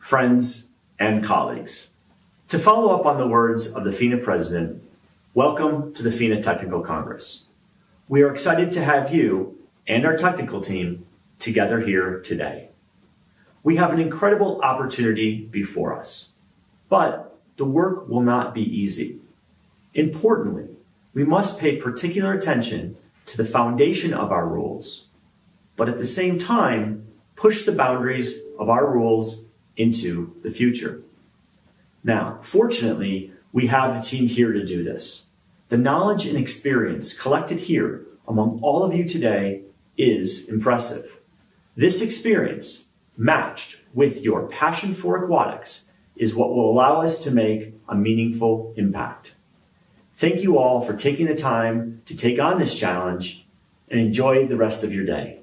friends, and colleagues. To follow up on the words of the FINA president, welcome to the FINA Technical Congress. We are excited to have you and our technical team together here today. We have an incredible opportunity before us, but the work will not be easy. Importantly, we must pay particular attention to the foundation of our rules, but at the same time, push the boundaries of our rules into the future. Now, fortunately, we have the team here to do this. The knowledge and experience collected here among all of you today is impressive. This experience, matched with your passion for aquatics, is what will allow us to make a meaningful impact. Thank you all for taking the time to take on this challenge and enjoy the rest of your day.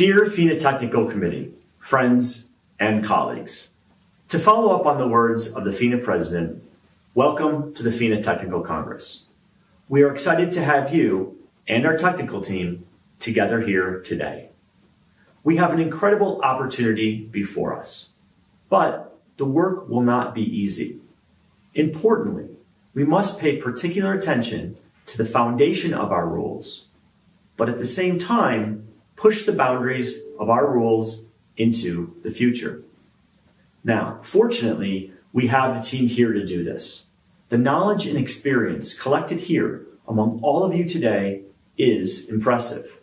Dear FINA Technical Committee, friends, and colleagues, to follow up on the words of the FINA president, welcome to the FINA Technical Congress. We are excited to have you and our technical team together here today. We have an incredible opportunity before us, but the work will not be easy. Importantly, we must pay particular attention to the foundation of our rules, but at the same time, push the boundaries of our rules into the future. Now, fortunately, we have the team here to do this. The knowledge and experience collected here among all of you today is impressive.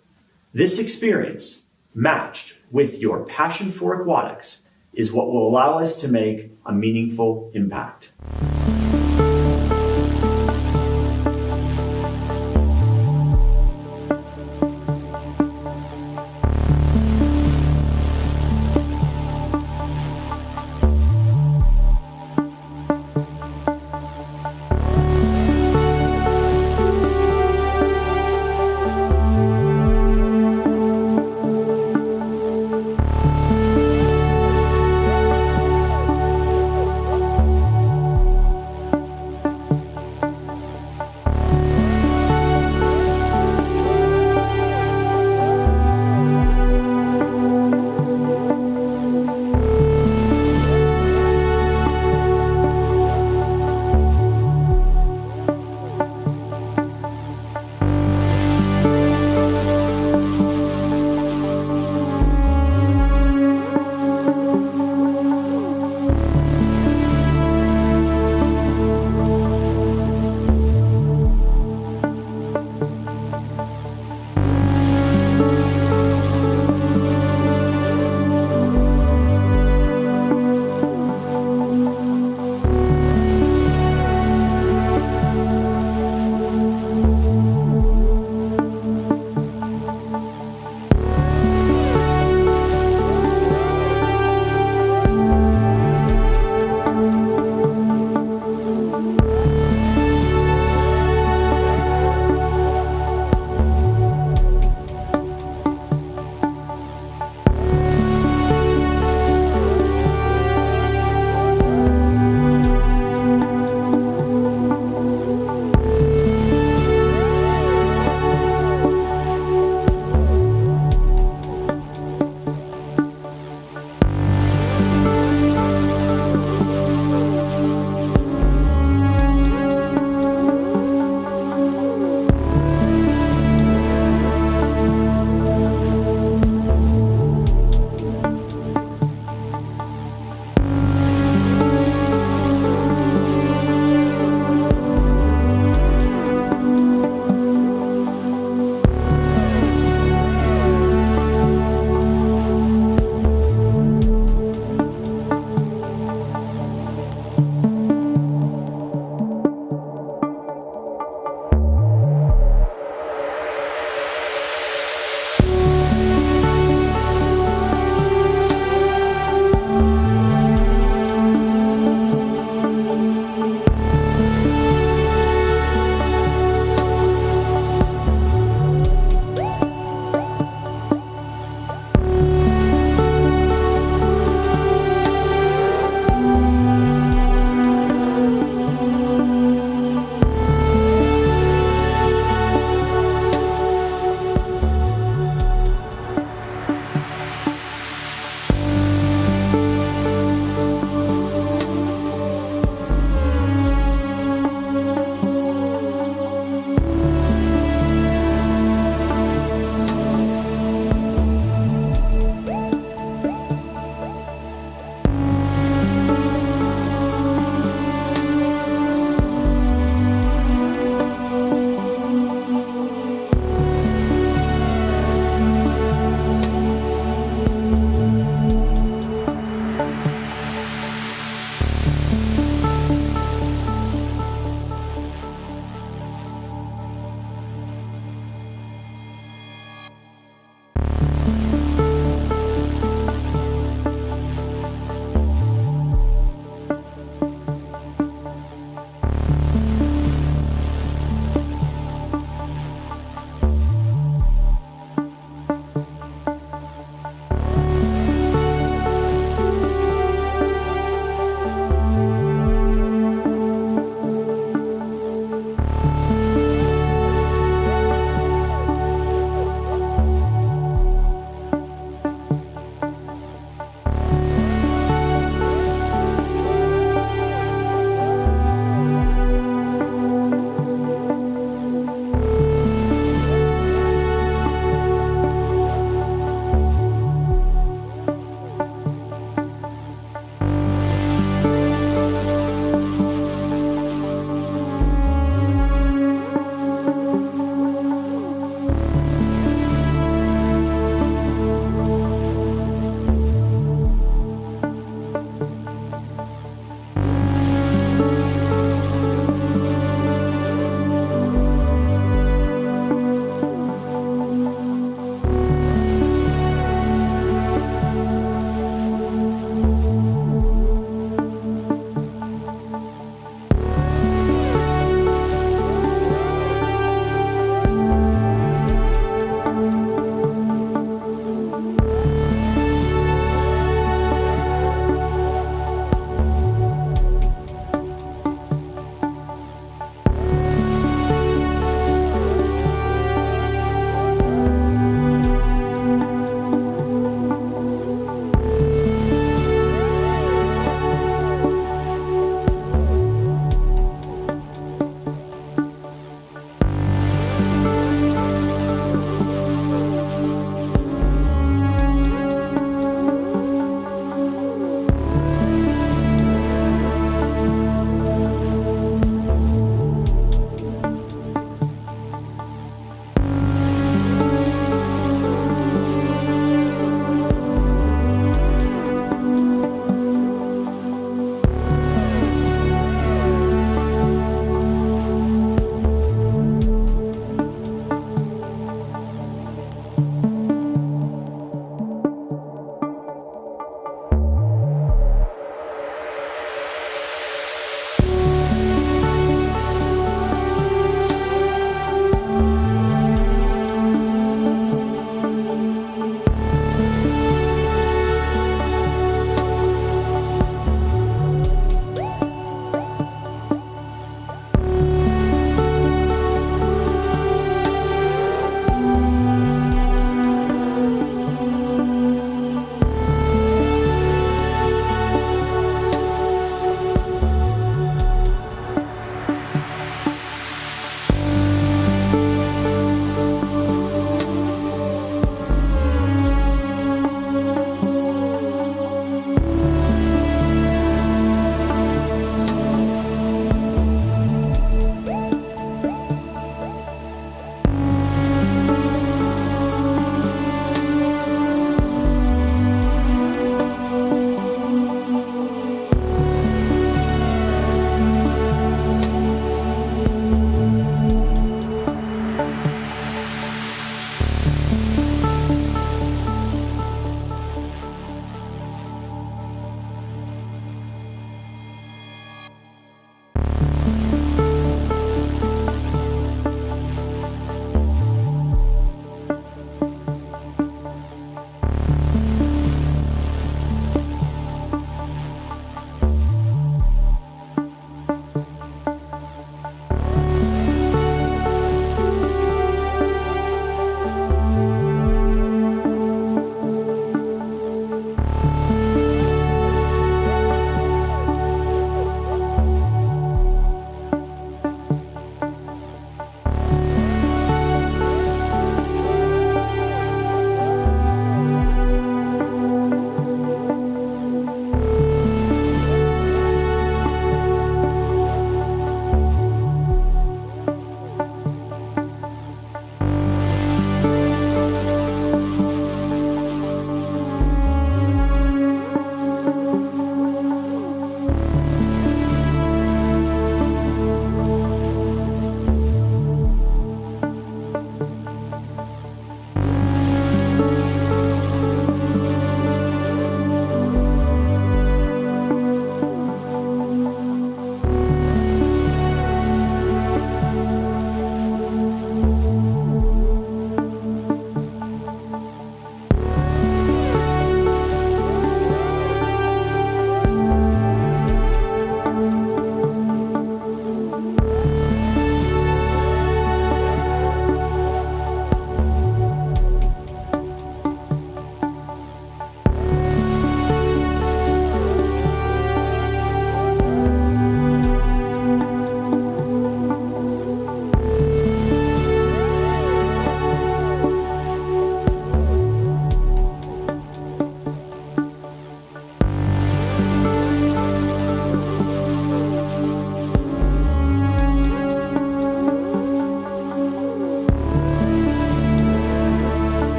This experience, matched with your passion for aquatics, is what will allow us to make a meaningful impact.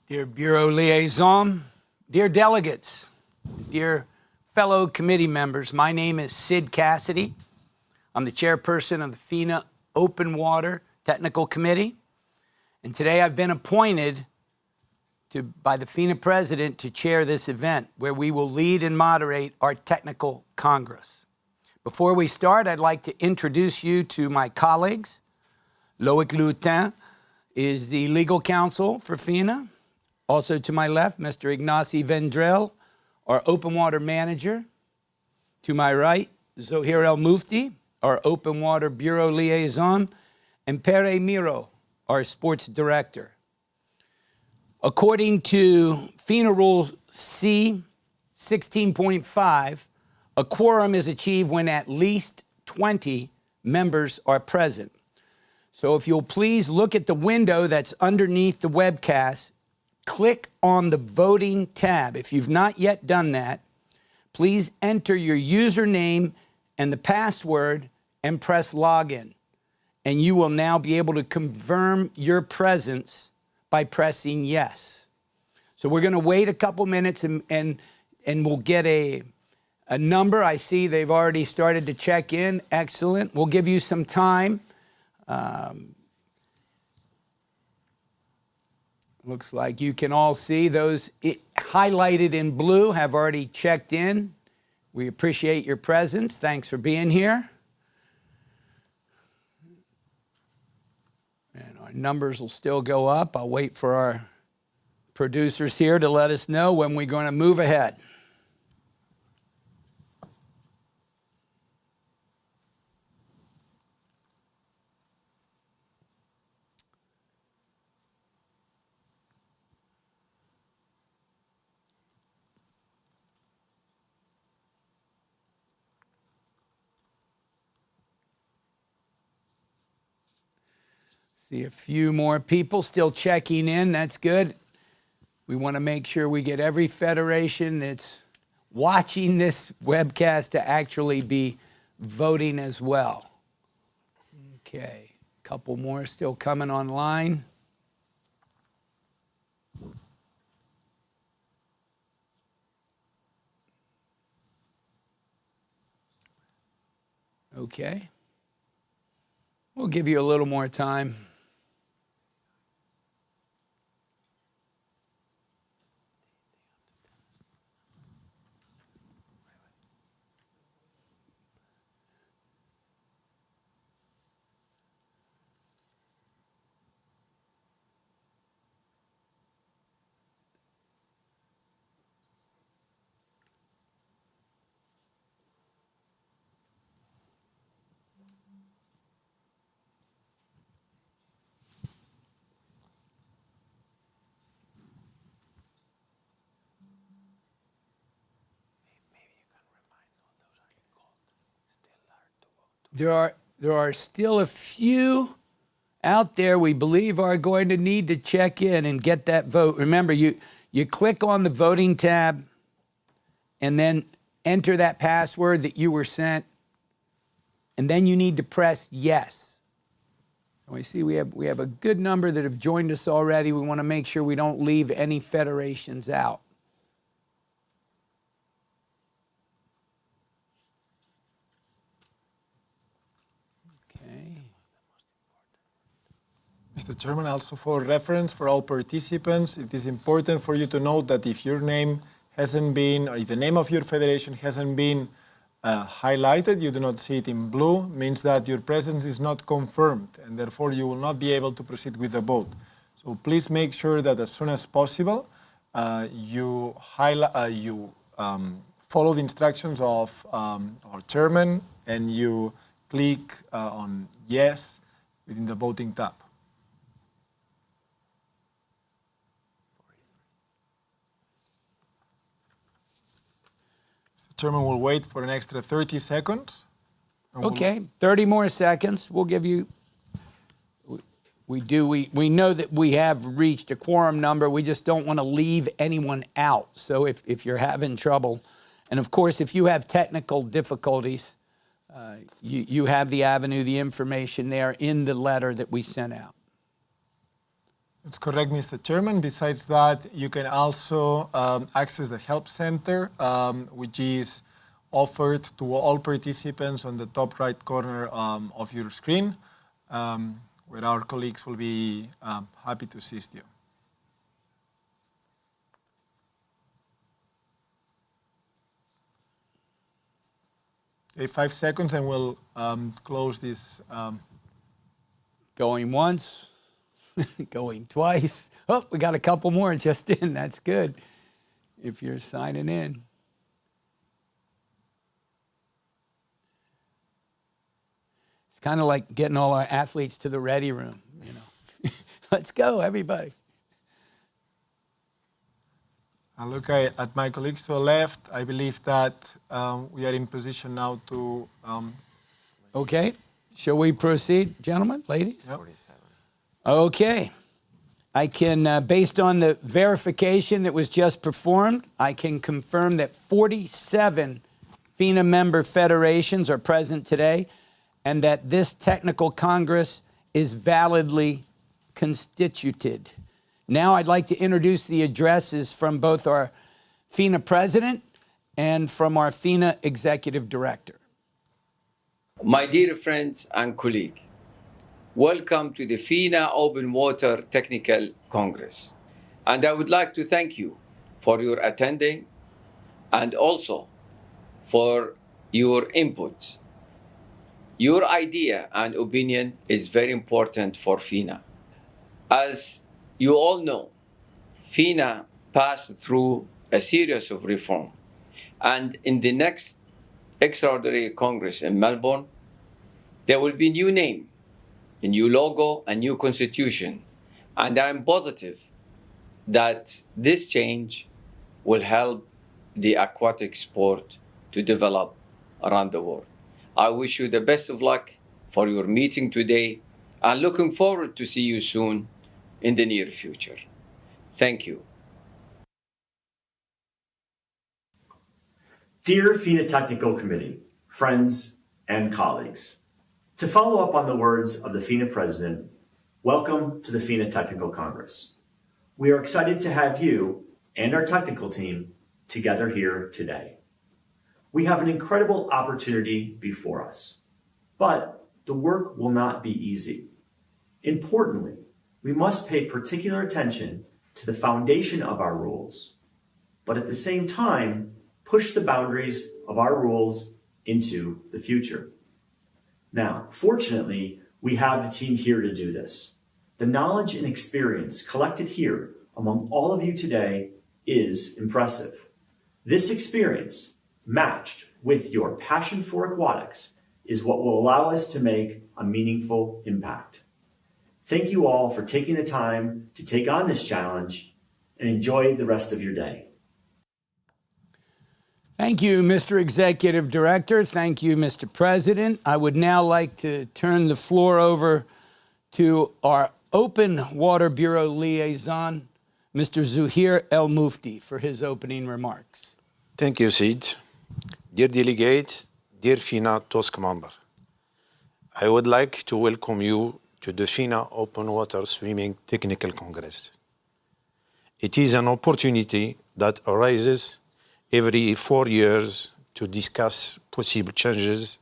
Dear Bureau Liaison, dear delegates, dear fellow committee members, my name is Sid Cassidy. I'm the chairperson of the FINA Open Water Technical Committee, and today I've been appointed by the FINA president to chair this event where we will lead and moderate our technical congress. Before we start, I'd like to introduce you to my colleagues. Loic Lutin is the legal counsel for FINA. Also to my left, Mr. Ignacy Vendrell, our open water manager. To my right, Zohair El Mufti, our open water bureau liaison, and Pere Miro, our sports director. According to FINA Rule C 16.5, a quorum is achieved when at least 20 members are present. So if you'll please look at the window that's underneath the webcast, click on the voting tab. If you've not yet done that, please enter your username and the password and press login. And you will now be able to confirm your presence by pressing yes. So we're going to wait a couple minutes and we'll get a number. I see they've already started to check in. Excellent. We'll give you some time. Looks like you can all see those highlighted in blue have already checked in. We appreciate your presence. Thanks for being here. And our numbers will still go up. I'll wait for our producers here to let us know when we're going to move ahead. See a few more people still checking in. That's good. We want to make sure we get every federation that's watching this webcast to actually be voting as well. Okay, a couple more still coming online. Okay. We'll give you a little more time. There are still a few out there we believe are going to need to check in and get that vote. Remember, you click on the voting tab and then enter that password that you were sent, and then you need to press yes. And we see we have a good number that have joined us already. We want to make sure we don't leave any federations out. Mr. Chairman, also for reference for all participants, it is important for you to note that if your name hasn't been, or if the name of your federation hasn't been highlighted, you do not see it in blue, means that your presence is not confirmed, and therefore you will not be able to proceed with the vote. So please make sure that as soon as possible, you follow the instructions of our chairman, and you click on yes within the voting tab. Chairman will wait for an extra 30 seconds. Okay, 30 more seconds. We'll give you, we know that we have reached a quorum number. We just don't want to leave anyone out. So if you're having trouble, and of course, if you have technical difficulties, you have the avenue, the information there in the letter that we sent out. It's correct, Mr. Chairman. Besides that, you can also access the Help Center, which is offered to all participants on the top right corner of your screen, where our colleagues will be happy to assist you. Okay, 5 seconds and we'll close this. Going once, going twice. Oh, we got a couple more just in. That's good if you're signing in. It's kind of like getting all our athletes to the ready room, you know. Let's go, everybody. I look at my colleagues to the left. I believe that we are in position now to... Okay, shall we proceed, gentlemen, ladies? Yep. Okay. I can, based on the verification that was just performed, I can confirm that 47 FINA member federations are present today and that this technical Congress is validly constituted. Now I'd like to introduce the addresses from both our FINA president and from our FINA executive director. My dear friends and colleagues, welcome to the FINA Open Water Technical Congress. And I would like to thank you for your attending and also for your input. Your idea and opinion is very important for FINA. As you all know, FINA passed through a series of reform. And in the next extraordinary Congress in Melbourne, there will be a new name, a new logo, a new constitution. And I'm positive that this change will help the aquatic sport to develop around the world. I wish you the best of luck for your meeting today and looking forward to see you soon in the near future. Thank you. Dear FINA Technical Committee, friends, and colleagues, to follow up on the words of the FINA President, welcome to the FINA Technical Congress. We are excited to have you and our technical team together here today. We have an incredible opportunity before us, but the work will not be easy. Importantly, we must pay particular attention to the foundation of our rules, but at the same time, push the boundaries of our rules into the future. Now, fortunately, we have the team here to do this. The knowledge and experience collected here among all of you today is impressive. This experience, matched with your passion for aquatics, is what will allow us to make a meaningful impact. Thank you all for taking the time to take on this challenge and enjoy the rest of your day. Thank you, Mr. Executive Director. Thank you, Mr. President. I would now like to turn the floor over to our Open Water Bureau liaison, Mr. Zuhair El Mufti, for his opening remarks. Thank you, Sid. Dear delegate, dear FINA TOSC member, I would like to welcome you to the FINA Open Water Swimming Technical Congress. It is an opportunity that arises every 4 years to discuss possible changes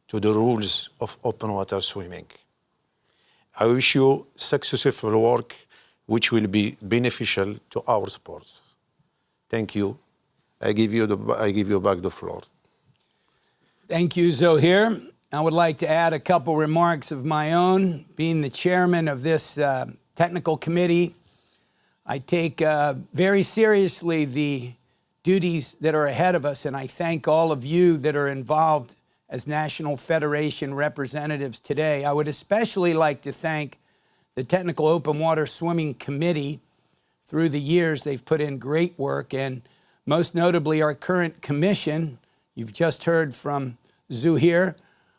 to the rules of open water swimming. I wish you successful work which will be beneficial to our sport. Thank you. I give you back the floor. Thank you, Zuhair. I would like to add a couple remarks of my own. Being the chairman of this technical committee, I take very seriously the duties that are ahead of us, and I thank all of you that are involved as National Federation representatives today. I would especially like to thank the Technical Open Water Swimming Committee. Through the years, they've put in great work, and most notably our current commission. You've just heard from Zuhair,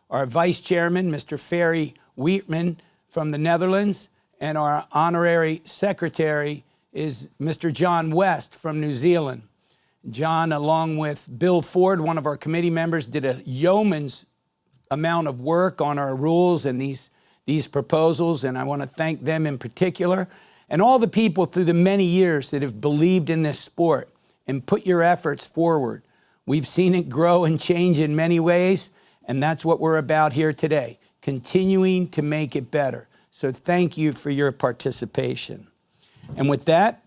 our vice chairman, Mr. Ferry Wheatman from the Netherlands, and our honorary secretary is Mr. John West from New Zealand. John, along with Bill Ford, one of our committee members, did a yeoman's amount of work on our rules and these proposals, and I want to thank them in particular. and all the people through the many years that have believed in this sport and put your efforts forward. We've seen it grow and change in many ways, and that's what we're about here today, continuing to make it better. So thank you for your participation. And with that,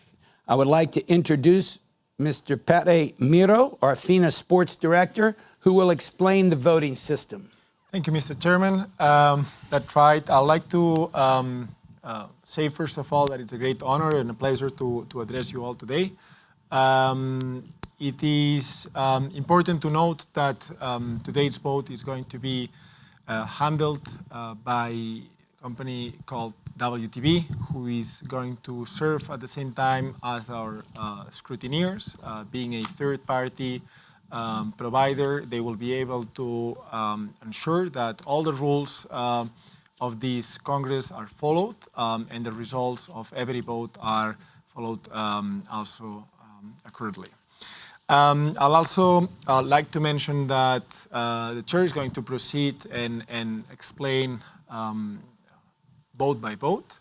I would like to introduce Mr. Pere Miro, our FINA Sports Director, who will explain the voting system. Thank you, Mr. Chairman. That's right. I'd like to say, first of all, that it's a great honor and a pleasure to address you all today. It is important to note that today's vote is going to be handled by a company called WTB, who is going to serve at the same time as our scrutineers. Being a third-party provider, they will be able to ensure that all the rules of this Congress are followed and the results of every vote are followed also accurately. I'll also like to mention that the chair is going to proceed and explain vote by vote.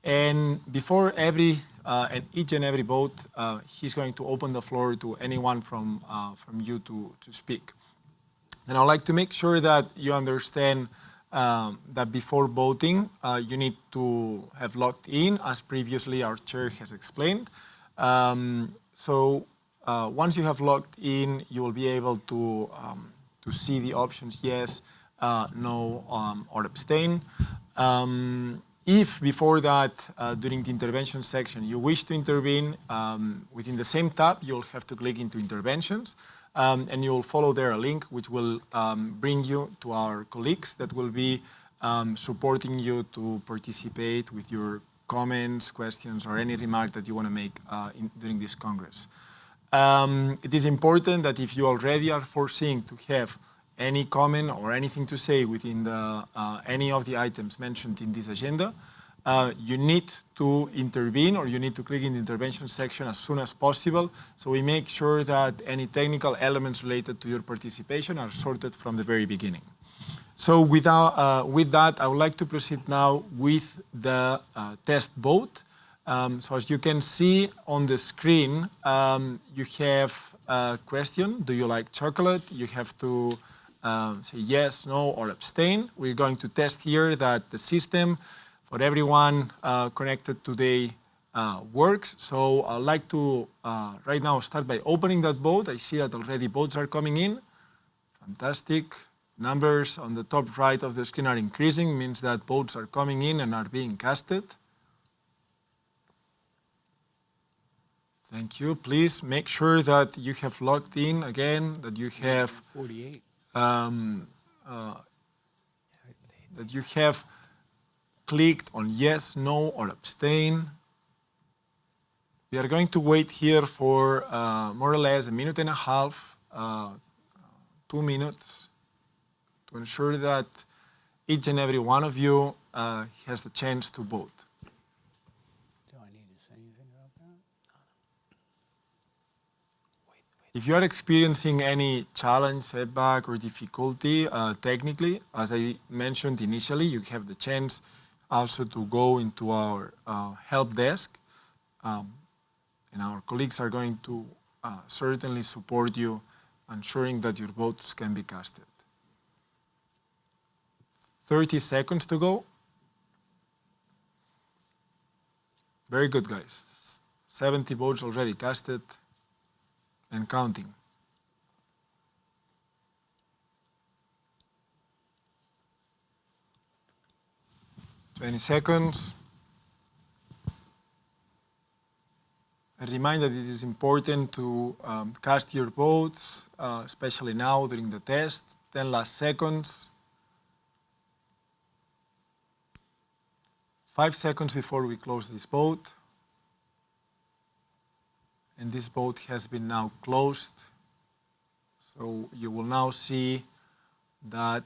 And before each and every vote, he's going to open the floor to anyone from you to speak. And I'd like to make sure that you understand that before voting, you need to have logged in, as previously our chair has explained. Once you have logged in, you will be able to see the options yes, no, or abstain. If before that, during the intervention section, you wish to intervene, within the same tab, you'll have to click into interventions, and you'll follow there a link which will bring you to our colleagues that will be supporting you to participate with your comments, questions, or any remark that you want to make during this Congress. It is important that if you already are foreseeing to have any comment or anything to say within any of the items mentioned in this agenda, you need to intervene or you need to click in the intervention section as soon as possible, so we make sure that any technical elements related to your participation are sorted from the very beginning. So with that, I would like to proceed now with the test vote. So as you can see on the screen, you have a question: do you like chocolate? You have to say yes, no, or abstain. We're going to test here that the system for everyone connected today works. So I'd like to right now start by opening that vote. I see that already votes are coming in. Fantastic. Numbers on the top right of the screen are increasing, means that votes are coming in and are being casted. Thank you. Please make sure that you have logged in again, that you have 48. That you have clicked on yes, no, or abstain. We are going to wait here for more or less a minute and a half, 2 minutes, to ensure that each and every one of you has the chance to vote. If you are experiencing any challenge, setback, or difficulty technically, as I mentioned initially, you have the chance also to go into our help desk, and our colleagues are going to certainly support you, ensuring that your votes can be casted. 30 seconds to go. Very good, guys. 70 votes already casted and counting. Twenty seconds. A reminder that it is important to cast your votes, especially now during the test. 10 last seconds. 5 seconds before we close this vote. And this vote has been now closed. So you will now see that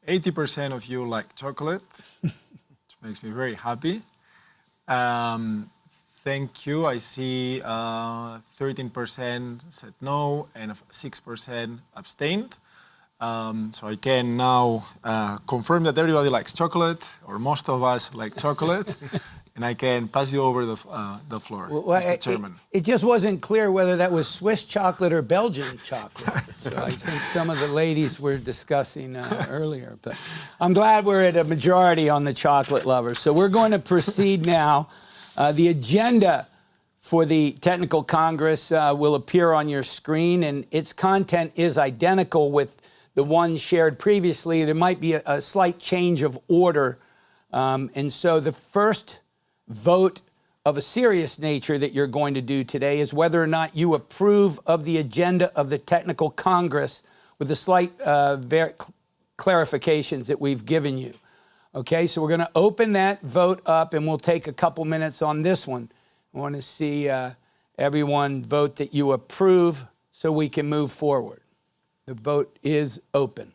80% of you like chocolate, which makes me very happy. Thank you. I see 13% said no and 6% abstained. So I can now confirm that everybody likes chocolate, or most of us like chocolate. and I can pass you over the floor, Well, Mr. Chairman. it just wasn't clear whether that was Swiss chocolate or Belgian chocolate. So I think some of the ladies were discussing earlier. But I'm glad we're at a majority on the chocolate lovers. So we're going to proceed now. The agenda for the Technical Congress will appear on your screen, and its content is identical with the one shared previously. There might be a slight change of order. And so the first vote of a serious nature that you're going to do today is whether or not you approve of the agenda of the Technical Congress with the slight clarifications that we've given you. Okay, so we're going to open that vote up, and we'll take a couple minutes on this one. I want to see everyone vote that you approve so we can move forward. The vote is open.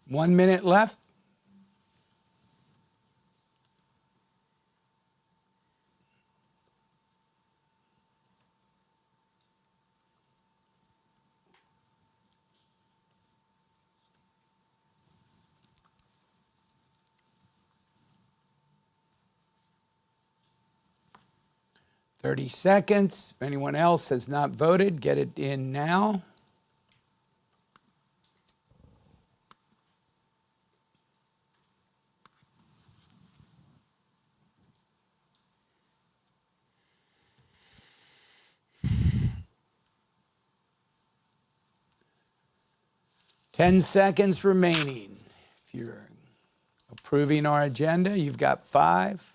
One minute left. Thirty seconds. If anyone else has not voted, get it in now. Ten seconds remaining. If you're approving our agenda, you've got 5.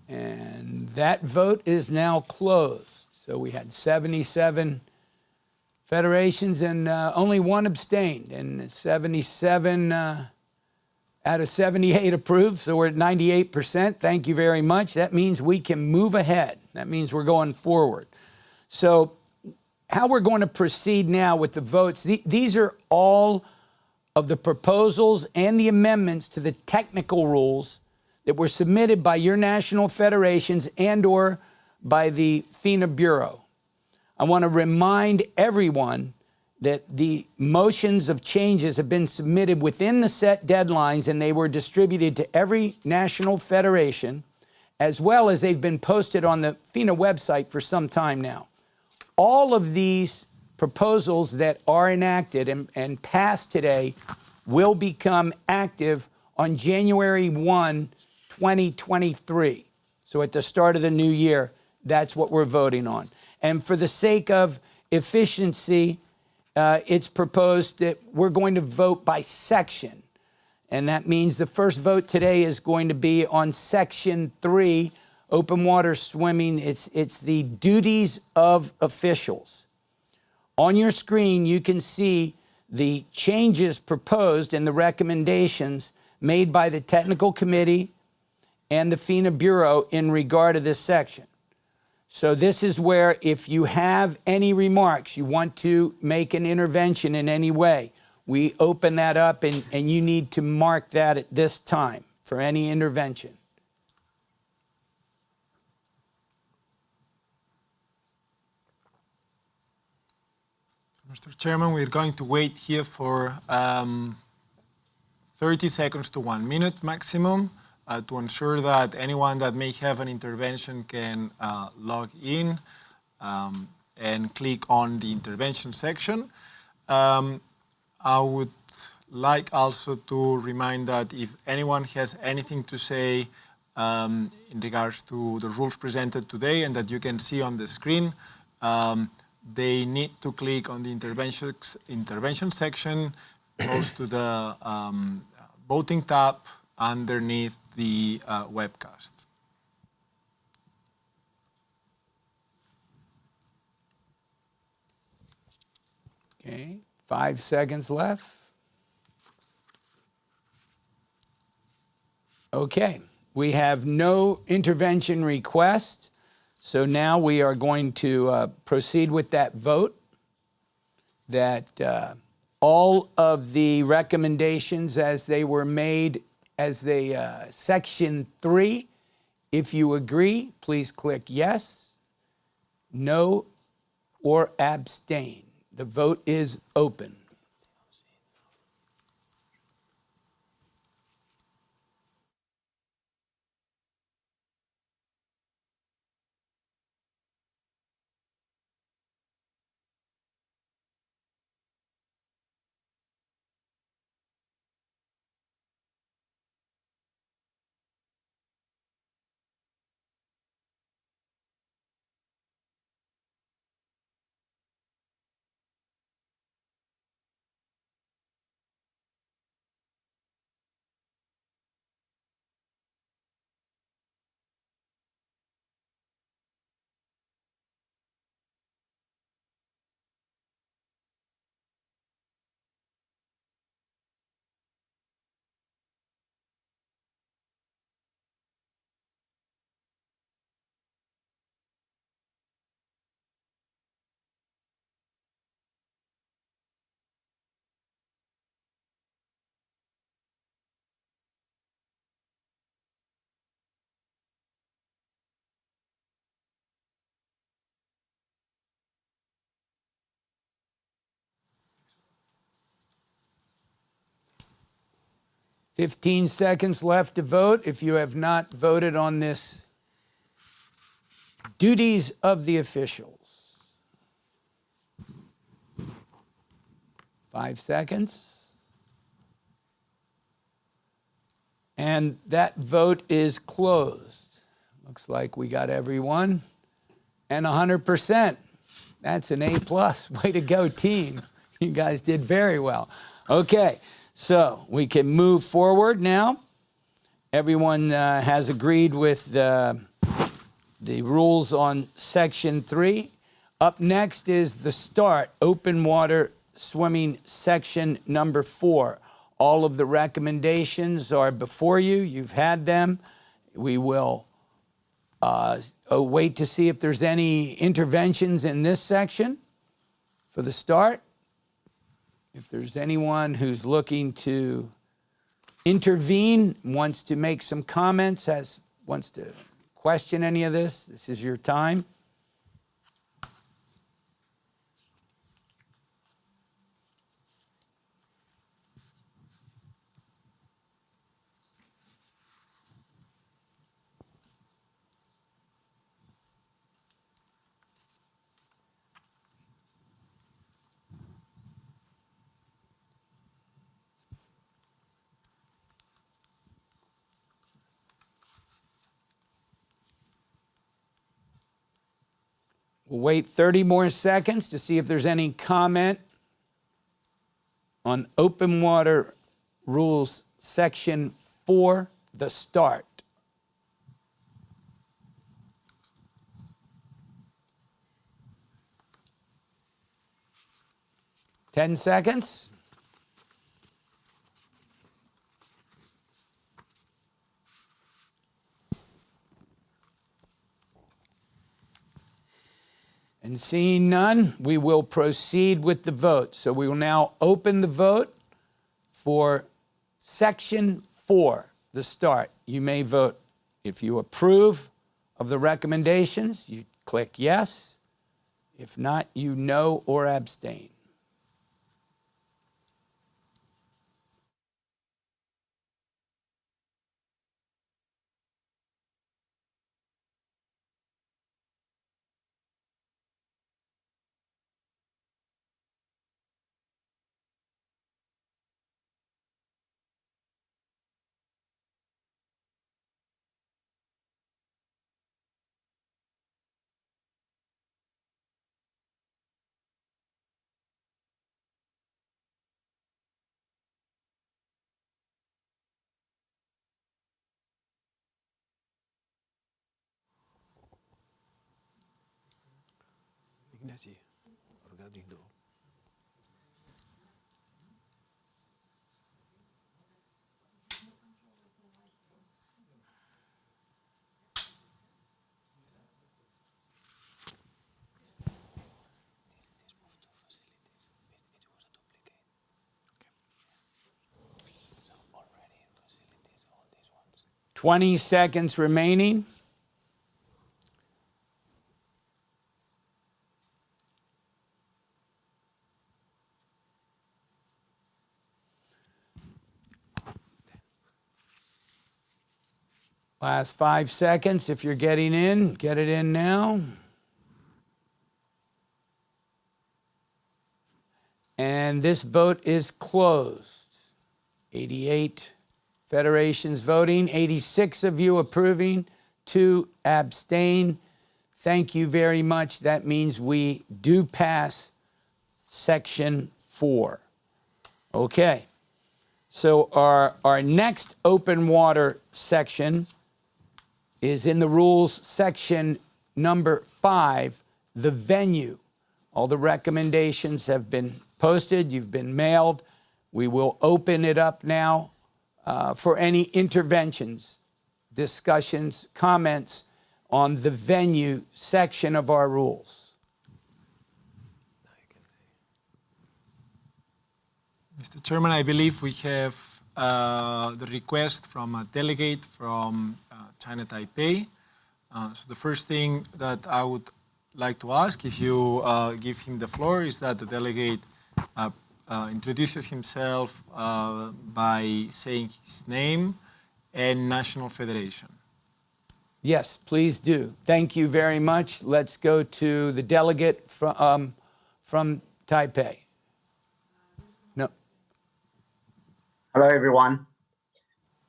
And that vote is now closed. So we had 77 federations and only 1 abstained, and 77 out of 78 approved, so we're at 98%. Thank you very much. That means we can move ahead. That means we're going forward. So how we're going to proceed now with the votes, these are all of the proposals and the amendments to the technical rules that were submitted by your national federations and or by the FINA Bureau. I want to remind everyone that the motions of changes have been submitted within the set deadlines, and they were distributed to every national federation, as well as they've been posted on the FINA website for some time now. All of these proposals that are enacted and passed today will become active on January 1, 2023. So at the start of the new year, that's what we're voting on. And for the sake of efficiency, it's proposed that we're going to vote by section. And that means the first vote today is going to be on Section 3, open water swimming. It's the duties of officials. On your screen, you can see the changes proposed and the recommendations made by the Technical Committee and the FINA Bureau in regard to this section. So this is where, if you have any remarks, you want to make an intervention in any way, we open that up, and you need to mark that at this time for any intervention. Mr. Chairman, we're going to wait here for 30 seconds to 1 minute maximum to ensure that anyone that may have an intervention can log in and click on the intervention section. I would like also to remind that if anyone has anything to say in regards to the rules presented today and that you can see on the screen, they need to click on the intervention section close to the voting tab underneath the webcast. Okay, 5 seconds left. Okay, we have no intervention request, so now we are going to proceed with that vote that all of the recommendations as they were made as they section 3, if you agree, please click yes, no, or abstain. The vote is open. Fifteen seconds left to vote. If you have not voted on this, duties of the officials. 5 seconds. And that vote is closed. Looks like we got everyone. And 100%. That's an A+. Way to go, team. You guys did very well. Okay, so we can move forward now. Everyone has agreed with the rules on Section 3. Up next is the start, open water swimming section number 4. All of the recommendations are before you. You've had them. We will wait to see if there's any interventions in this section for the start. If there's anyone who's looking to intervene, wants to make some comments, wants to question any of this, this is your time. We'll wait 30 more seconds to see if there's any comment on open water rules section 4, the start. 10 seconds. And seeing none, we will proceed with the vote. So we will now open the vote for section 4, the start. You may vote if you approve of the recommendations, you click yes. If not, you no or abstain. Ignacy, regarding the 20 seconds remaining. Last 5 seconds. If you're getting in, get it in now. And this vote is closed. 88 federations voting, 86 of you approving, 2 abstain. Thank you very much. That means we do pass Section 4. Okay. So our next open water section is in the rules, section number 5, the venue. All the recommendations have been posted, you've been mailed. We will open it up now for any interventions, discussions, comments on the venue section of our rules. Mr. Chairman, I believe we have the request from a delegate from China Taipei. So the first thing that I would like to ask, if you give him the floor, is that the delegate introduces himself by saying his name and national federation. Yes, please do. Thank you very much. Let's go to the delegate from Taipei. No. Hello, everyone.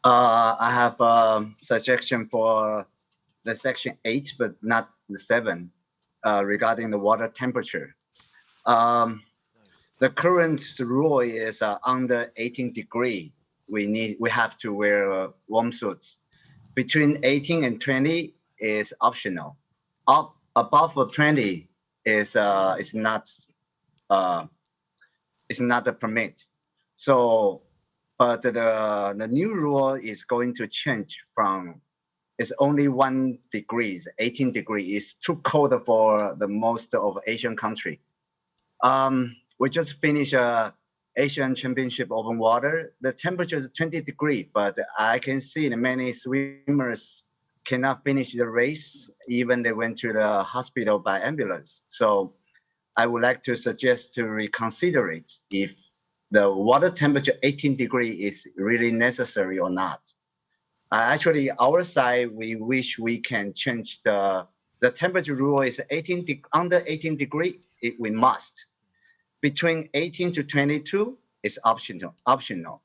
I have a suggestion for the section 8, but not the 7, regarding the water temperature. The current rule is under 18 degrees. We have to wear warm suits. Between 18 and 20 is optional. Above 20 is not a permit. So, but the new rule is going to change from, it's only 1 degree, 18 degrees is too cold for the most of Asian country. We just finished Asian Championship open water. The temperature is 20 degrees, but I can see that many swimmers cannot finish the race, even they went to the hospital by ambulance. So I would like to suggest to reconsider it if the water temperature 18 degrees is really necessary or not. Actually, our side, we wish we can change the temperature rule is under 18 degrees, we must. Between 18 to 22 is optional.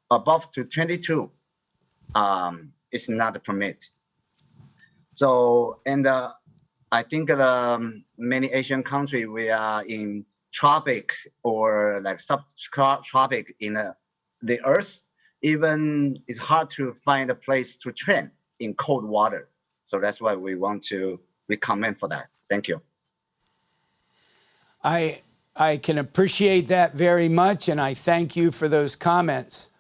Above to 22 is not a permit. So, and I think many Asian countries, we are in tropic or like subtropic in the earth. Even it's hard to find a place to train in cold water. So that's why we want to recommend for that. Thank you. I can appreciate that very much, and I thank you for those comments.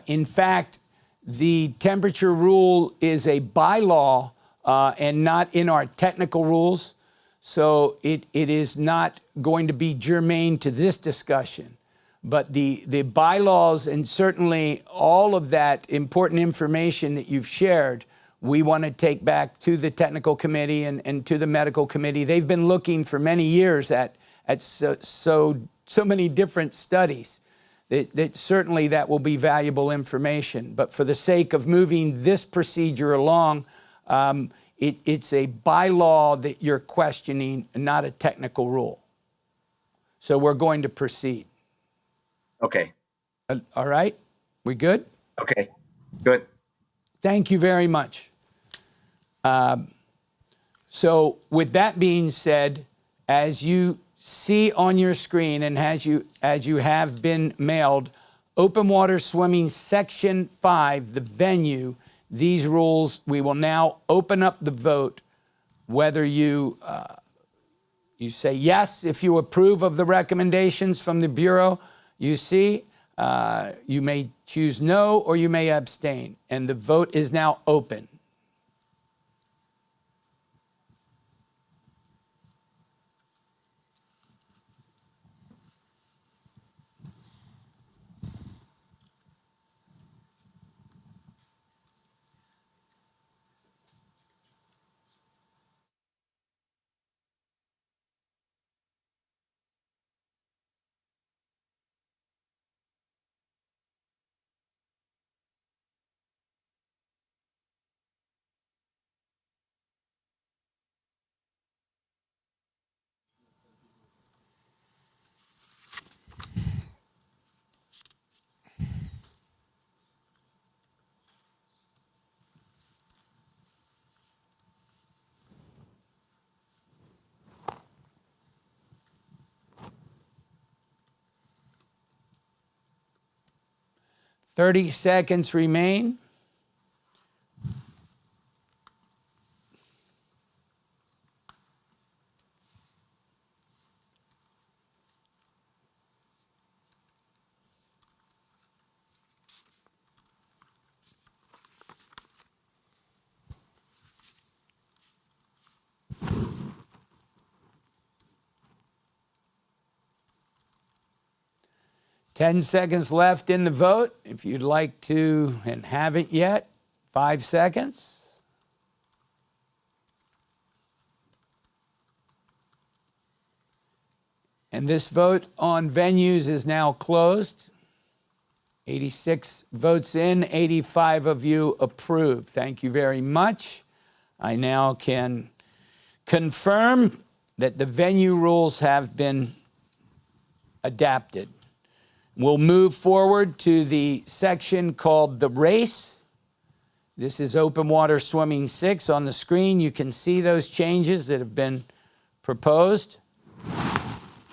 In fact, the temperature rule is a bylaw and not in our technical rules, so it is not going to be germane to this discussion. But the bylaws and certainly all of that important information that you've shared, we want to take back to the technical committee and to the medical committee. They've been looking for many years at so many different studies that certainly that will be valuable information. But for the sake of moving this procedure along, it's a bylaw that you're questioning, not a technical rule. So we're going to proceed. Okay. All right? We good? Okay, good. Thank you very much. So with that being said, as you see on your screen and as you have been mailed, open water swimming section 5, the venue, these rules, we will now open up the vote, whether you say yes if you approve of the recommendations from the Bureau. You see, you may choose no or you may abstain, and the vote is now open. 30 seconds remain. Ten seconds left in the vote. If you'd like to and haven't yet, 5 seconds. And this vote on venues is now closed. 86 votes in, 85 of you approve. Thank you very much. I now can confirm that the venue rules have been adapted. We'll move forward to the section called the race. This is open water swimming 6. On the screen, you can see those changes that have been proposed.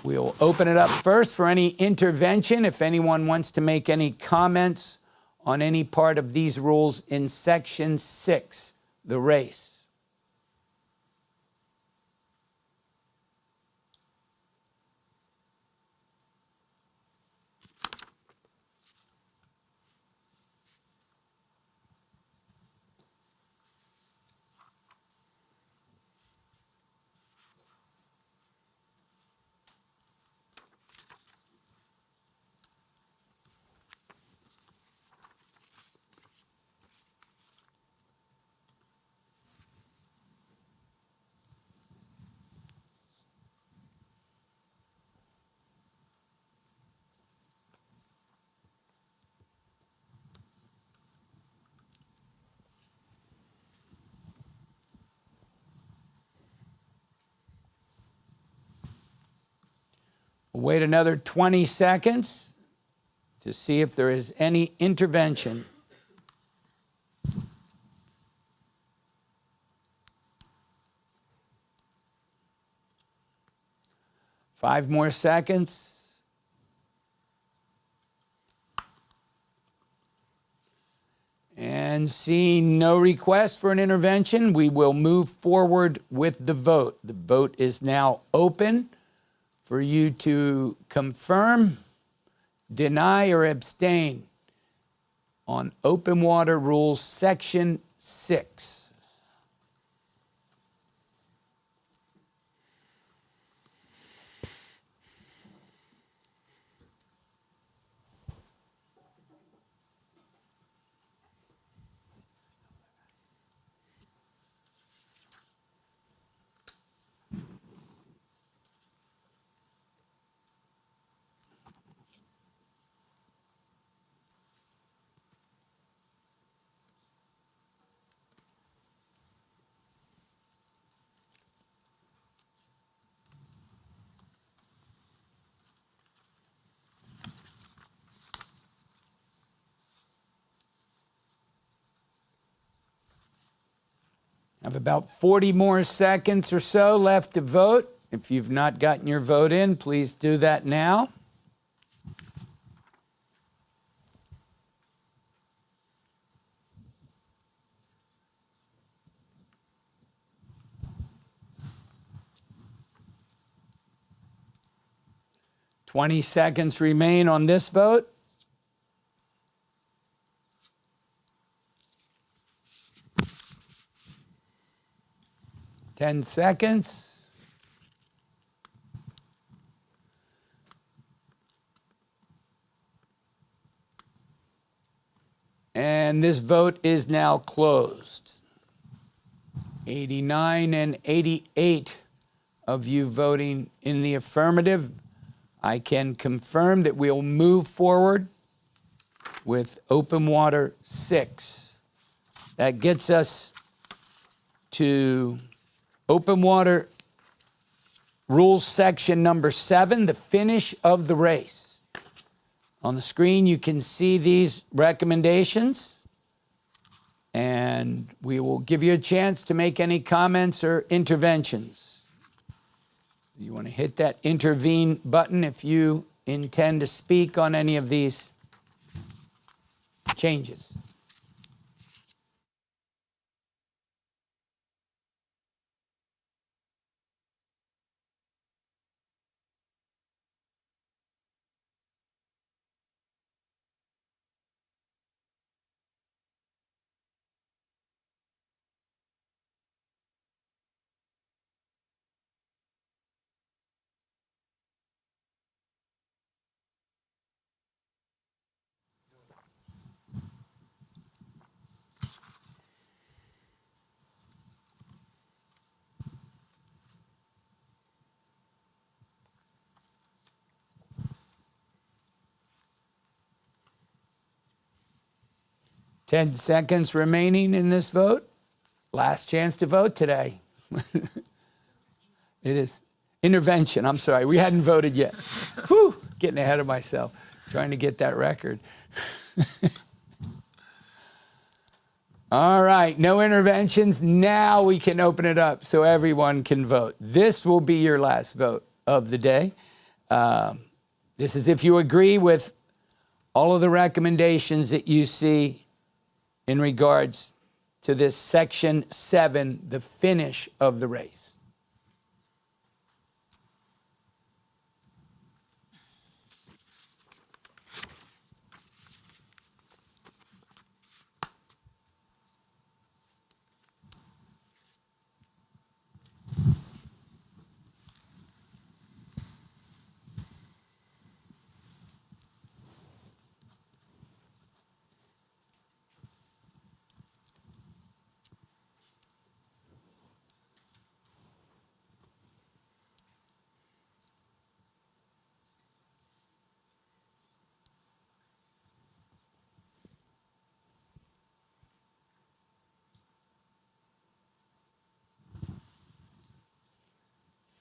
We'll open it up first for any intervention. If anyone wants to make any comments on any part of these rules in section 6, the race. We'll wait another 20 seconds to see if there is any intervention. Five more seconds. And seeing no request for an intervention, we will move forward with the vote. The vote is now open for you to confirm, deny, or abstain on Open Water Rules Section 6. I have about 40 more seconds or so left to vote. If you've not gotten your vote in, please do that now. Twenty seconds remain on this vote. 10 seconds. And this vote is now closed. 89 and 88 of you voting in the affirmative. I can confirm that we'll move forward with Open Water 6. That gets us to Open Water Rules Section number 7, the finish of the race. On the screen, you can see these recommendations, and we will give you a chance to make any comments or interventions. You want to hit that intervene button if you intend to speak on any of these. changes. Ten seconds remaining in this vote. Last chance to vote today. It is intervention. I'm sorry, we hadn't voted yet. Whew, getting ahead of myself, trying to get that record. All right, no interventions. Now we can open it up so everyone can vote. This will be your last vote of the day. This is if you agree with all of the recommendations that you see in regards to this Section 7, the finish of the race.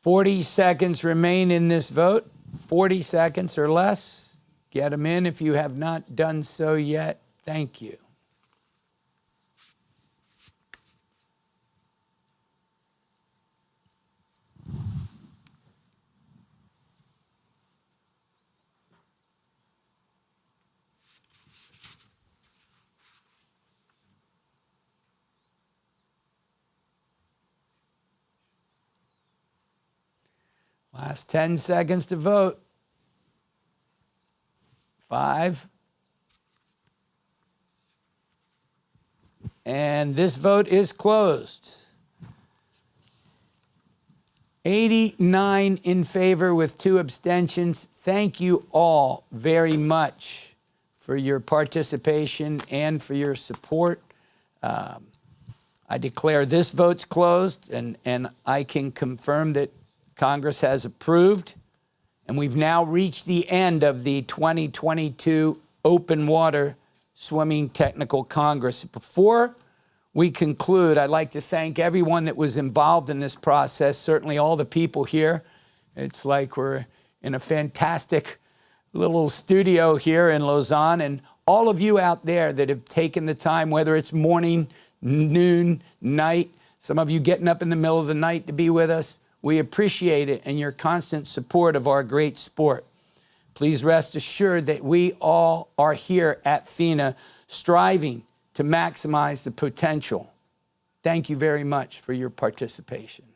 "40 seconds remain in this vote. 40 seconds or less. Get them in if you have not done so yet. Thank you. Last 10 seconds to vote. 5. And this vote is closed. 89 in favor with 2 abstentions. Thank you all very much for your participation and for your support. I declare this vote's closed, and I can confirm that Congress has approved, and we've now reached the end of the 2022 Open Water Swimming Technical Congress. Before we conclude, I'd like to thank everyone that was involved in this process, certainly all the people here. It's like we're in a fantastic little studio here in Lausanne, and all of you out there that have taken the time, whether it's morning, noon, night, some of you getting up in the middle of the night to be with us. We appreciate it and your constant support of our great sport. Please rest assured that we all are here at FINA striving to maximize the potential. Thank you very much for your participation.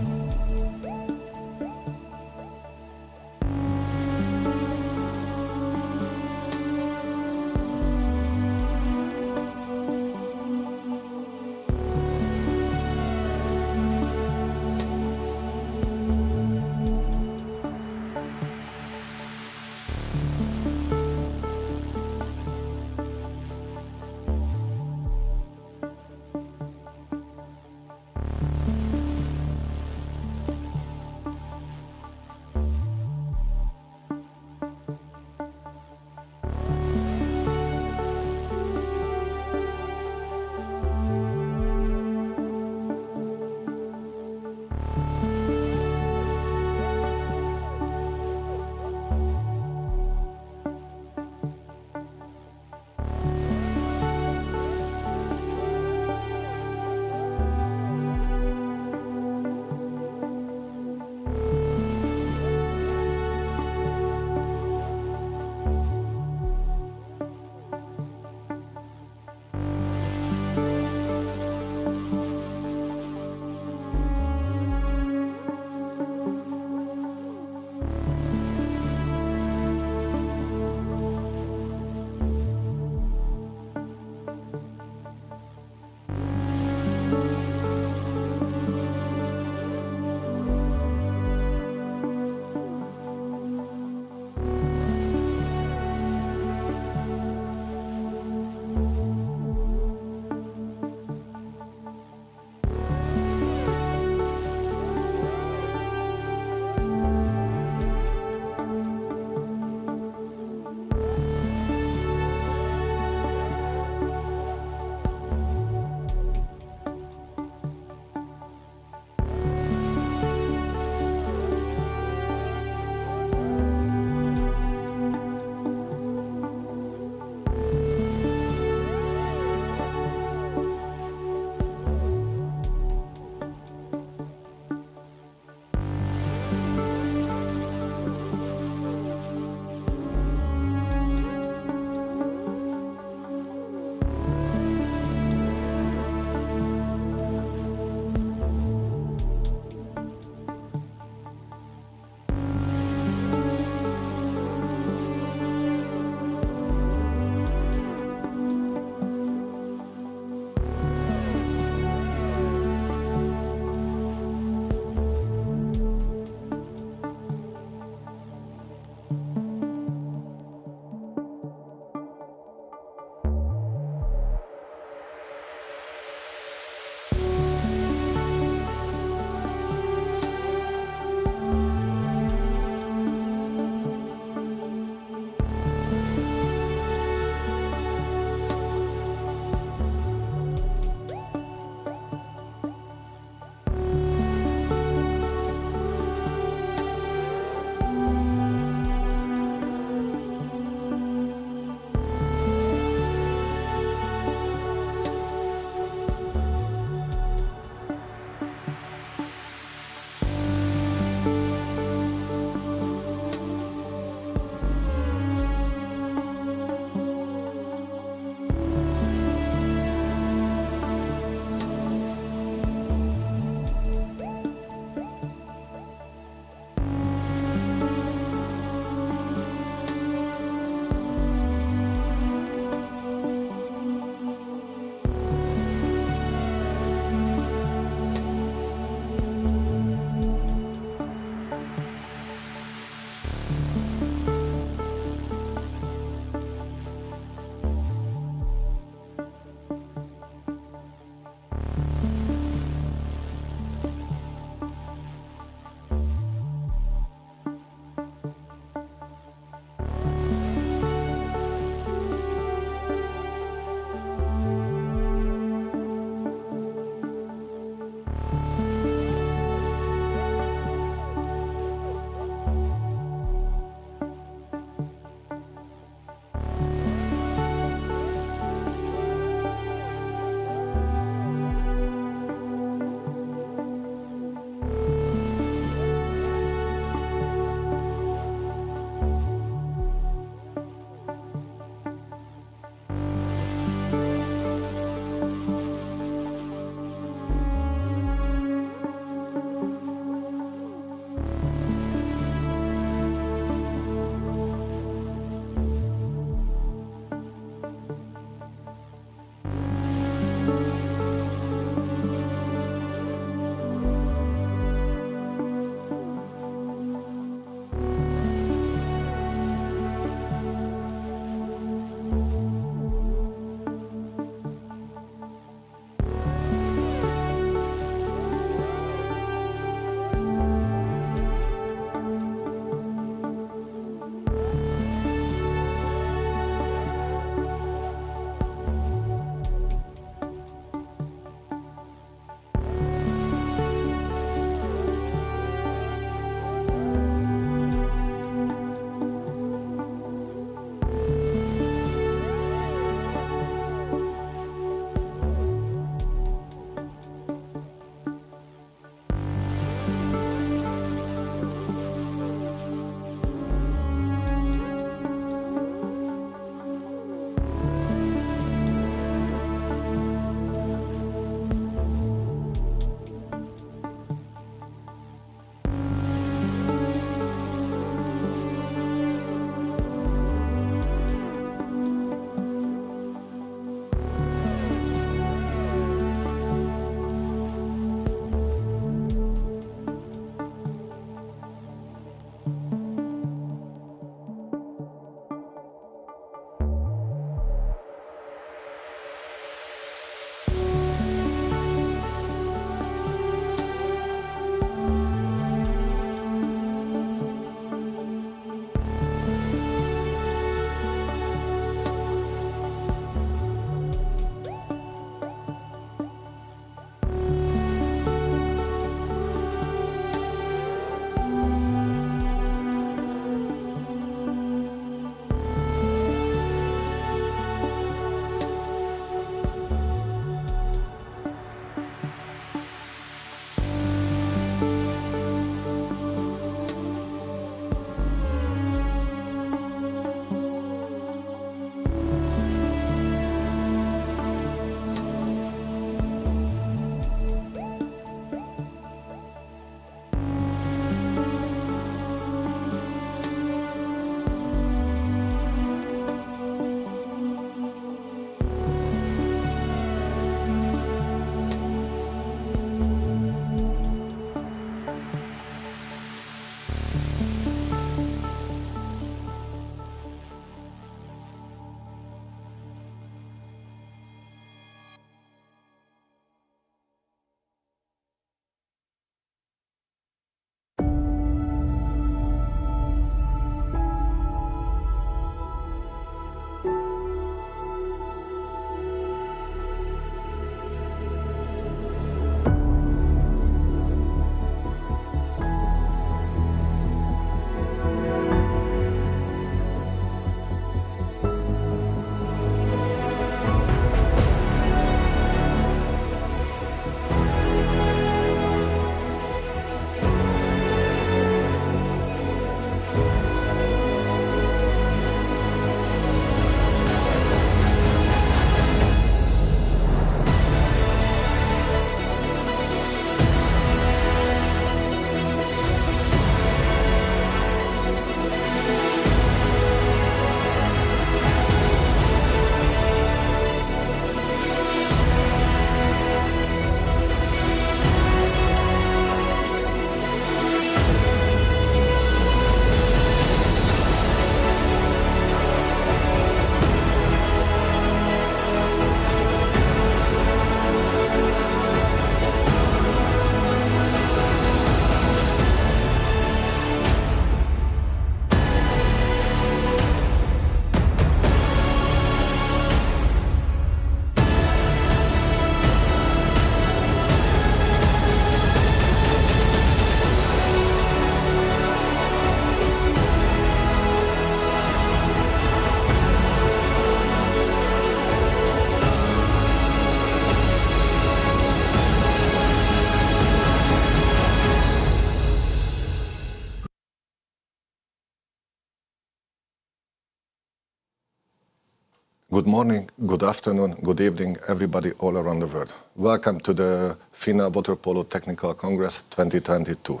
Good morning, good afternoon, good evening, everybody all around the world. Welcome to the FINA Water Polo Technical Congress 2022.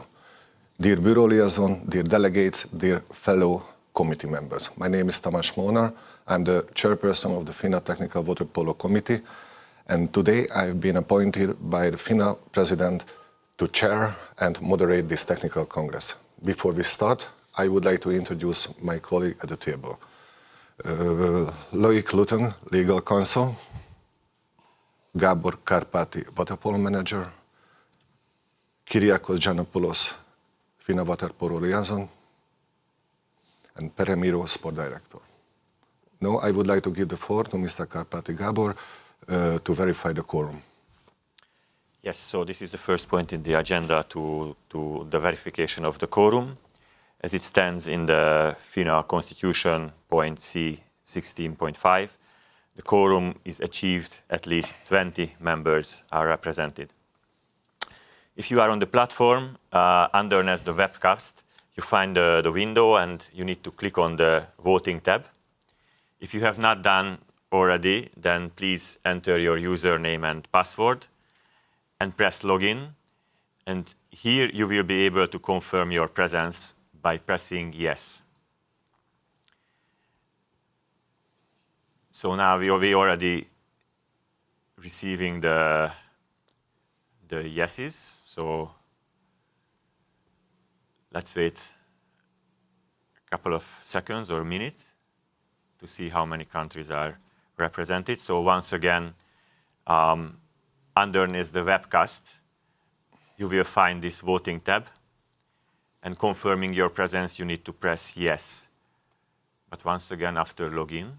Dear Bureau Liaison, dear delegates, dear fellow committee members. My name is Tamás Molnár. I'm the chairperson of the FINA Technical Water Polo Committee, and today I've been appointed by the FINA president to chair and moderate this technical congress. Before we start, I would like to introduce my colleague at the table. Loic Luton, legal counsel, Gábor Kárpáti, water polo manager, Kyriakos Giannopoulos, FINA water polo liaison, and Peremiro, sport director. Now I would like to give the floor to Mr. Kárpáti Gábor to verify the quorum. Yes, so this is the first point in the agenda to the verification of the quorum. As it stands in the FINA Constitution, point C 16.5, the quorum is achieved, at least 20 members are represented. If you are on the platform, underneath the webcast, you find the window and you need to click on the voting tab. If you have not done already, then please enter your username and password and press login. And here you will be able to confirm your presence by pressing yes. So now we are already receiving the yeses. So let's wait a couple of seconds or minutes to see how many countries are represented. So once again, underneath the webcast, you will find this voting tab. And confirming your presence, you need to press yes. But once again, after login,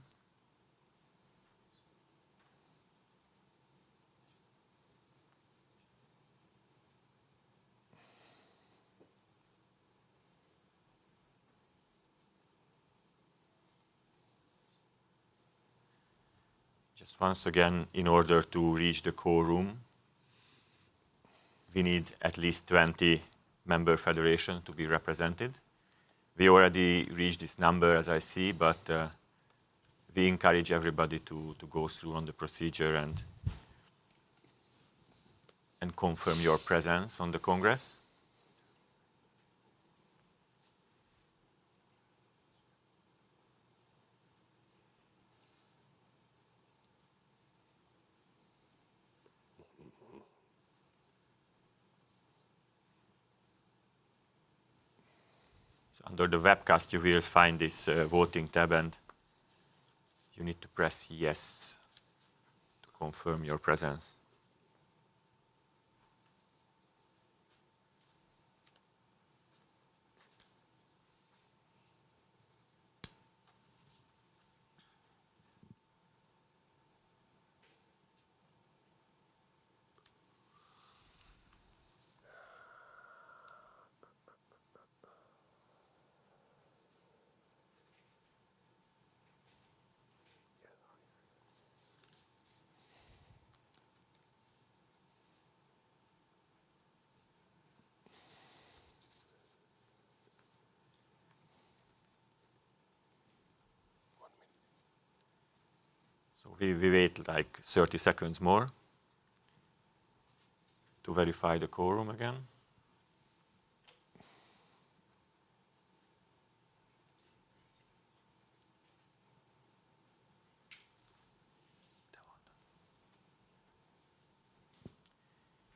just once again, in order to reach the quorum, we need at least 20 member federation to be represented. We already reached this number, as I see, but we encourage everybody to go through on the procedure and confirm your presence on the Congress. Under the webcast, you will find this voting tab, and you need to press yes to confirm your presence. So we wait like 30 seconds more to verify the quorum again.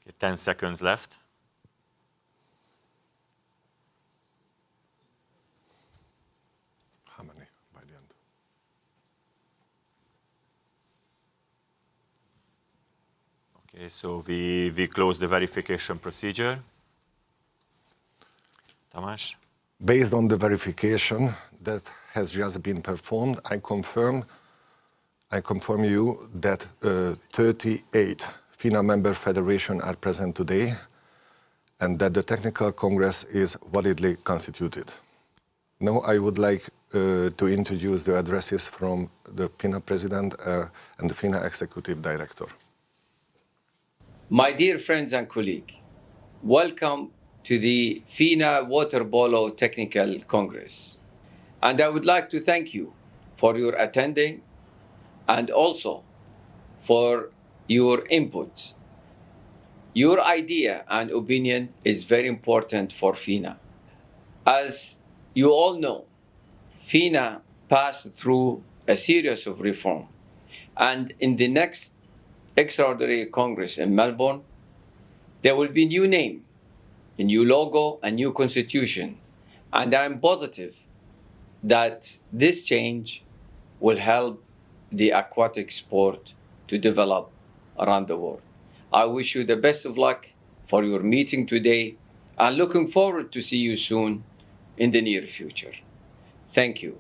Okay, 10 seconds left. How many by the end? Okay, so we close the verification procedure. Tamás? Based on the verification that has just been performed, I confirm you that 38 FINA member federations are present today and that the Technical Congress is validly constituted. Now I would like to introduce the addresses from the FINA President and the FINA Executive Director. My dear friends and colleagues, welcome to the FINA Water Polo Technical Congress. And I would like to thank you for your attending and also for your inputs. Your idea and opinion is very important for FINA. As you all know, FINA passed through a series of reform, and in the next extraordinary Congress in Melbourne, there will be a new name, a new logo, a new constitution, and I'm positive that this change will help the aquatic sport to develop around the world. I wish you the best of luck for your meeting today and looking forward to see you soon in the near future. Thank you.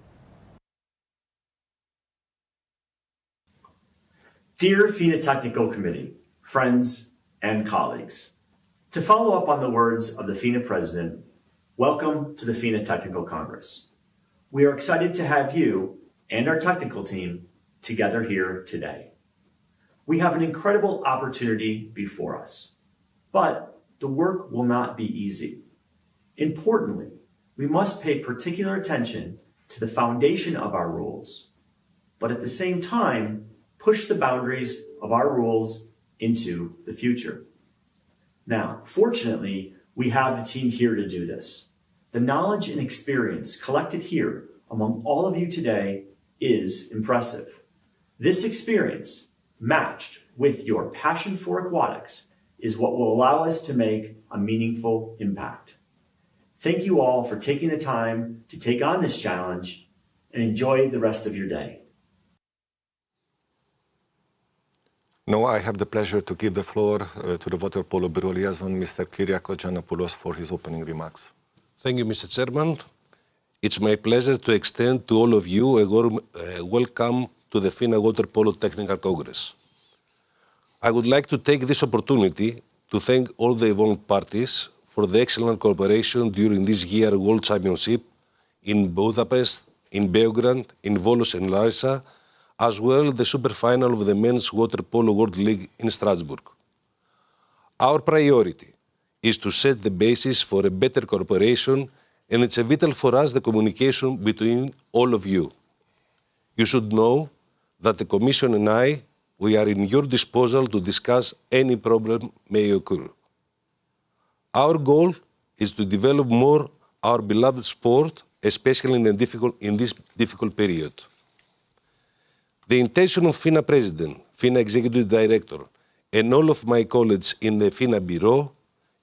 Dear FINA Technical Committee, friends, and colleagues, to follow up on the words of the FINA President, welcome to the FINA Technical Congress. We are excited to have you and our technical team together here today. We have an incredible opportunity before us, but the work will not be easy. Importantly, we must pay particular attention to the foundation of our rules, but at the same time, push the boundaries of our rules into the future. Now, fortunately, we have the team here to do this. The knowledge and experience collected here among all of you today is impressive. This experience, matched with your passion for aquatics, is what will allow us to make a meaningful impact. Thank you all for taking the time to take on this challenge and enjoy the rest of your day. Now I have the pleasure to give the floor to the Water Polo Bureau Liaison, Mr. Kyriakos Giannopoulos, for his opening remarks. Thank you, Mr. Chairman. It's my pleasure to extend to all of you a warm welcome to the FINA Water Polo Technical Congress. I would like to take this opportunity to thank all the involved parties for the excellent cooperation during this year's World Championship in Budapest, in Belgrade, in Volos and Larissa, as well as the super final of the Men's Water Polo World League in Strasbourg. Our priority is to set the basis for a better cooperation, and it's vital for us the communication between all of you. You should know that the Commission and I, we are in your disposal to discuss any problem may occur. Our goal is to develop more our beloved sport, especially in this difficult period. The intention of FINA President, FINA Executive Director, and all of my colleagues in the FINA Bureau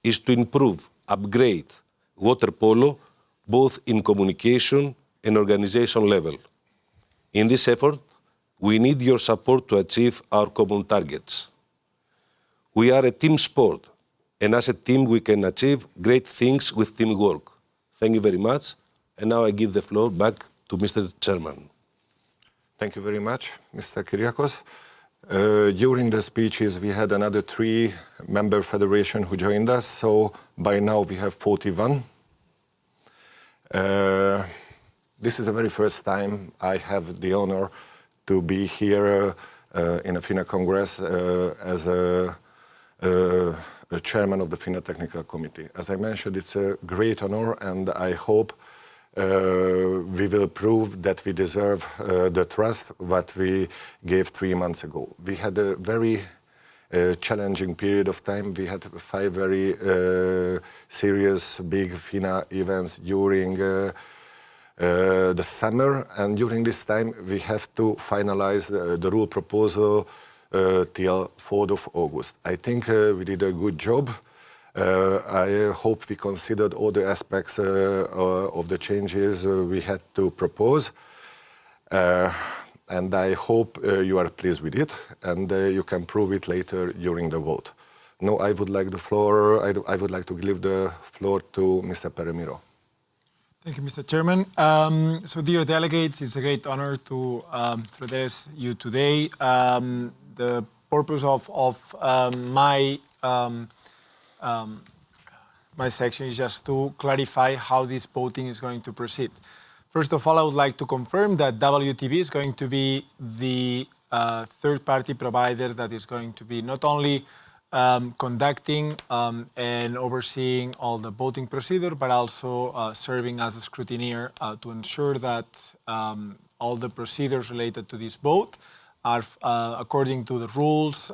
is to improve, upgrade water polo, both in communication and organization level. In this effort, we need your support to achieve our common targets. We are a team sport, and as a team, we can achieve great things with teamwork. Thank you very much, and now I give the floor back to Mr. Chairman. Thank you very much, Mr. Kyriakos. During the speeches, we had another 3 member federation who joined us, so by now we have 41. This is the very first time I have the honor to be here in a FINA Congress as a chairman of the FINA Technical Committee. As I mentioned, it's a great honor, and I hope we will prove that we deserve the trust that we gave 3 months ago. We had a very challenging period of time. We had 5 very serious, big FINA events during the summer, and during this time we have to finalize the rule proposal till 4th of August. I think we did a good job. I hope we considered all the aspects of the changes we had to propose, and I hope you are pleased with it, and you can prove it later during the vote. Now I would like to give the floor to Mr. Peremiro. Thank you, Mr. Chairman. So, dear delegates, it's a great honor to address you today. The purpose of my section is just to clarify how this voting is going to proceed. First of all, I would like to confirm that WTB is going to be the third-party provider that is going to be not only conducting and overseeing all the voting procedure, but also serving as a scrutineer to ensure that all the procedures related to this vote are according to the rules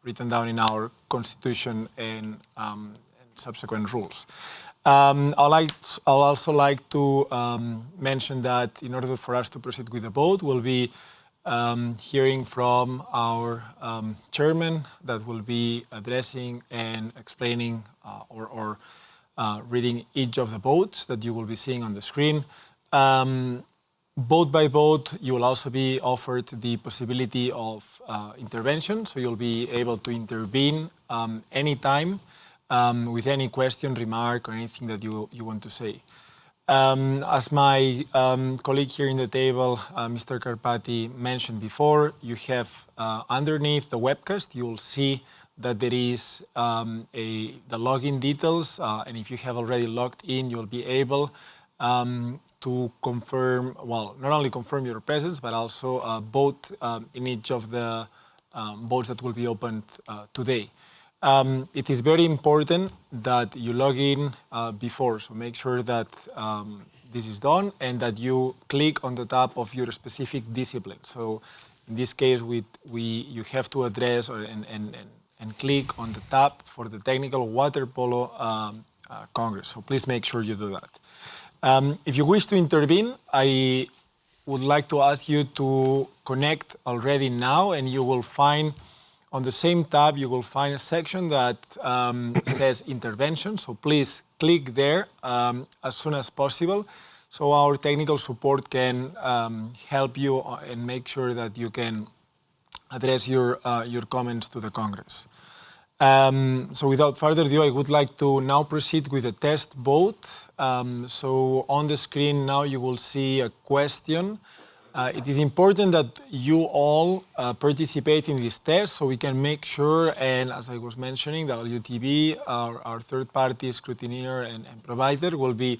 written down in our constitution and subsequent rules. I'll also like to mention that in order for us to proceed with the vote, we'll be hearing from our chairman that will be addressing and explaining or reading each of the votes that you will be seeing on the screen. Vote by vote, you will also be offered the possibility of intervention, so you'll be able to intervene anytime with any question, remark, or anything that you want to say. As my colleague here in the table, Mr. Karpati, mentioned before, you have underneath the webcast, you'll see that there is the login details, and if you have already logged in, you'll be able to confirm, well, not only confirm your presence, but also vote in each of the votes that will be opened today. It is very important that you log in before, so make sure that this is done and that you click on the tab of your specific discipline. So in this case, you have to address and click on the tab for the Technical Water Polo Congress. So please make sure you do that. If you wish to intervene, I would like to ask you to connect already now, and you will find on the same tab, you will find a section that says intervention. So please click there as soon as possible so our technical support can help you and make sure that you can address your comments to the Congress. So without further ado, I would like to now proceed with a test vote. So on the screen now you will see a question. It is important that you all participate in this test so we can make sure, and as I was mentioning, the WTB, our third-party scrutineer and provider, will be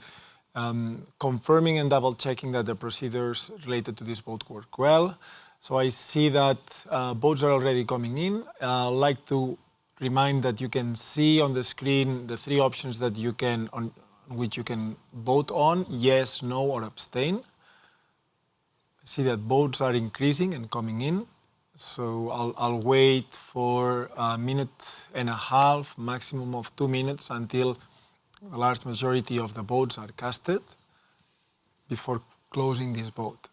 confirming and double-checking that the procedures related to this vote work well. So I see that votes are already coming in. I'd like to remind that you can see on the screen the three options that you can, on which you can vote on: yes, no, or abstain. See that votes are increasing and coming in. So I'll wait for a minute and a half, maximum of 2 minutes, until the large majority of the votes are casted before closing this vote.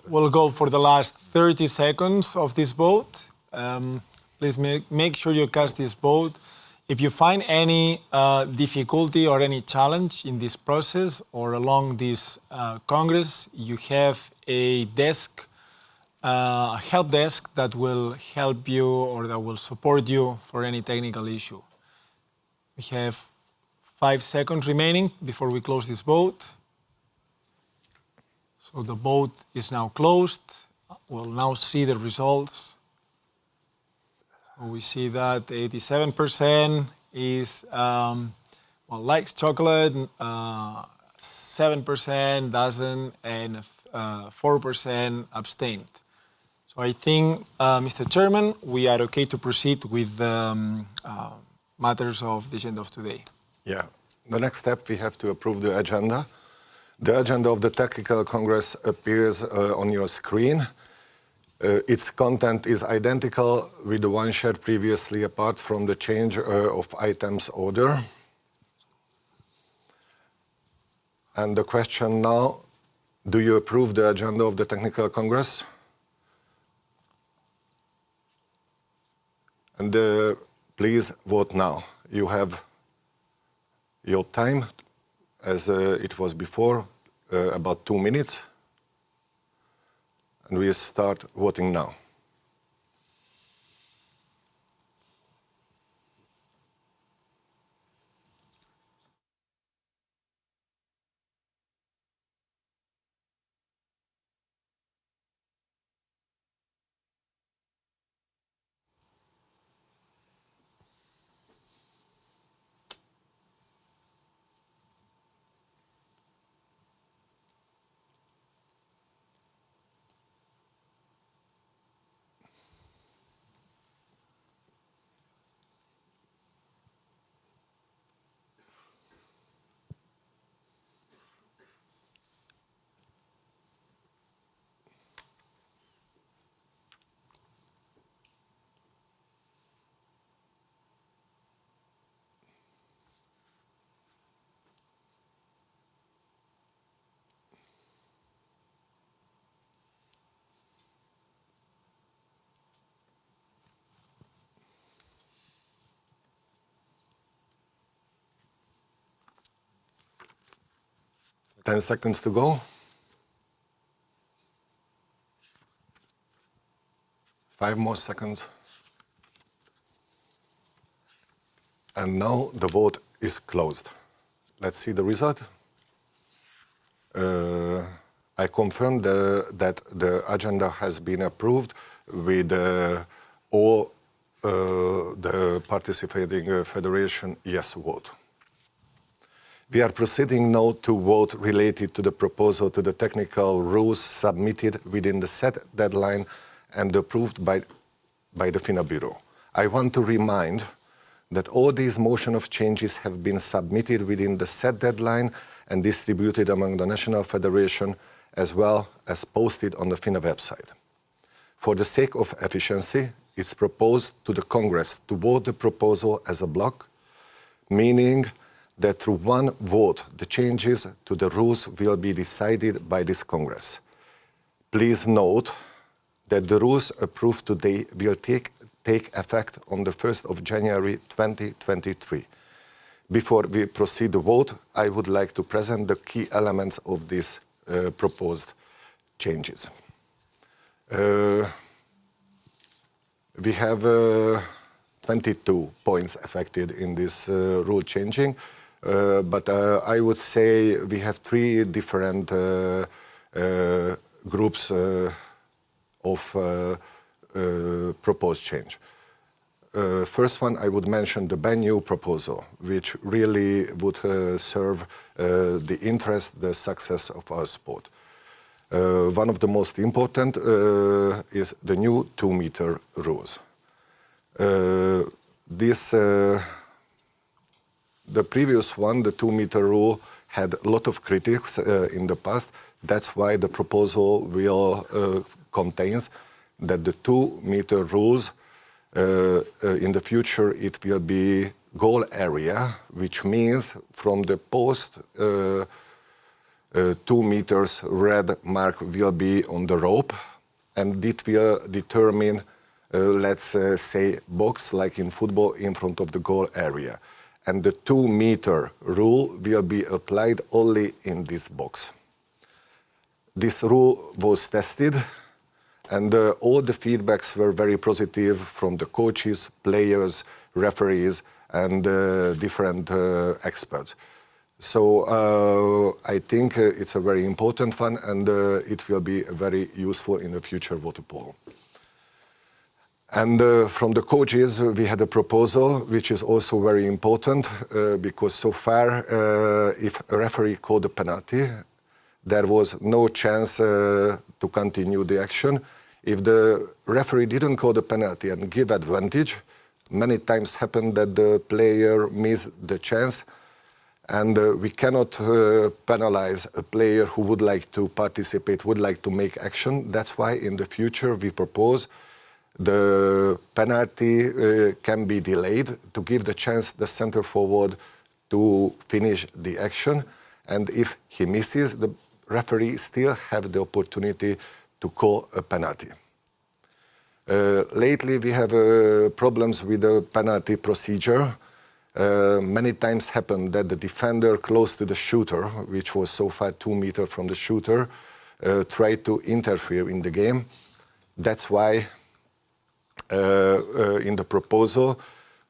We'll go for the last 30 seconds of this vote. Please make sure you cast this vote. If you find any difficulty or any challenge in this process or along this Congress, you have a desk, a help desk that will help you or that will support you for any technical issue. We have 5 seconds remaining before we close this vote. So the vote is now closed. We'll now see the results. So we see that 87% is likes chocolate, 7% doesn't, and 4% abstained. So I think, Mr. Chairman, we are okay to proceed with the matters of the agenda of today. Yeah. The next step, we have to approve the agenda. The agenda of the Technical Congress appears on your screen. Its content is identical with the one shared previously, apart from the change of items order. And the question now, do you approve the agenda of the Technical Congress? And please vote now. You have your time, as it was before, about 2 minutes. And we start voting now. 10 seconds to go. 5 more seconds. And now the vote is closed. Let's see the result. I confirm that the agenda has been approved with all the participating federation yes vote. We are proceeding now to vote related to the proposal to the technical rules submitted within the set deadline and approved by the FINA Bureau. I want to remind that all these motion of changes have been submitted within the set deadline and distributed among the national federation as well as posted on the FINA website. For the sake of efficiency, it's proposed to the Congress to vote the proposal as a block, meaning that through one vote, the changes to the rules will be decided by this Congress. Please note that the rules approved today will take effect on the 1st of January 2023. Before we proceed to vote, I would like to present the key elements of these proposed changes. We have 22 points affected in this rule changing, but I would say we have 3 different groups of proposed change. First one, I would mention the venue proposal, which really would serve the interest, the success of our sport. One of the most important is the new 2-meter rules. The previous one, the 2-meter rule, had a lot of critics in the past. That's why the proposal will contains that the 2-meter rules in the future it will be goal area, which means from the post 2 meters red mark will be on the rope, and it will determine, let's say, box like in football in front of the goal area. And the 2-meter rule will be applied only in this box. This rule was tested, and all the feedbacks were very positive from the coaches, players, referees, and different experts. So I think it's a very important one, and it will be very useful in the future water polo. And from the coaches, we had a proposal, which is also very important, because so far, if a referee called a penalty, there was no chance to continue the action. If the referee didn't call the penalty and give advantage, many times happened that the player missed the chance, and we cannot penalize a player who would like to participate, would like to make action. That's why in the future we propose the penalty can be delayed to give the chance the center forward to finish the action, and if he misses, the referee still have the opportunity to call a penalty. Lately we have problems with the penalty procedure. Many times happened that the defender close to the shooter, which was so far 2 meters from the shooter, tried to interfere in the game. That's why in the proposal,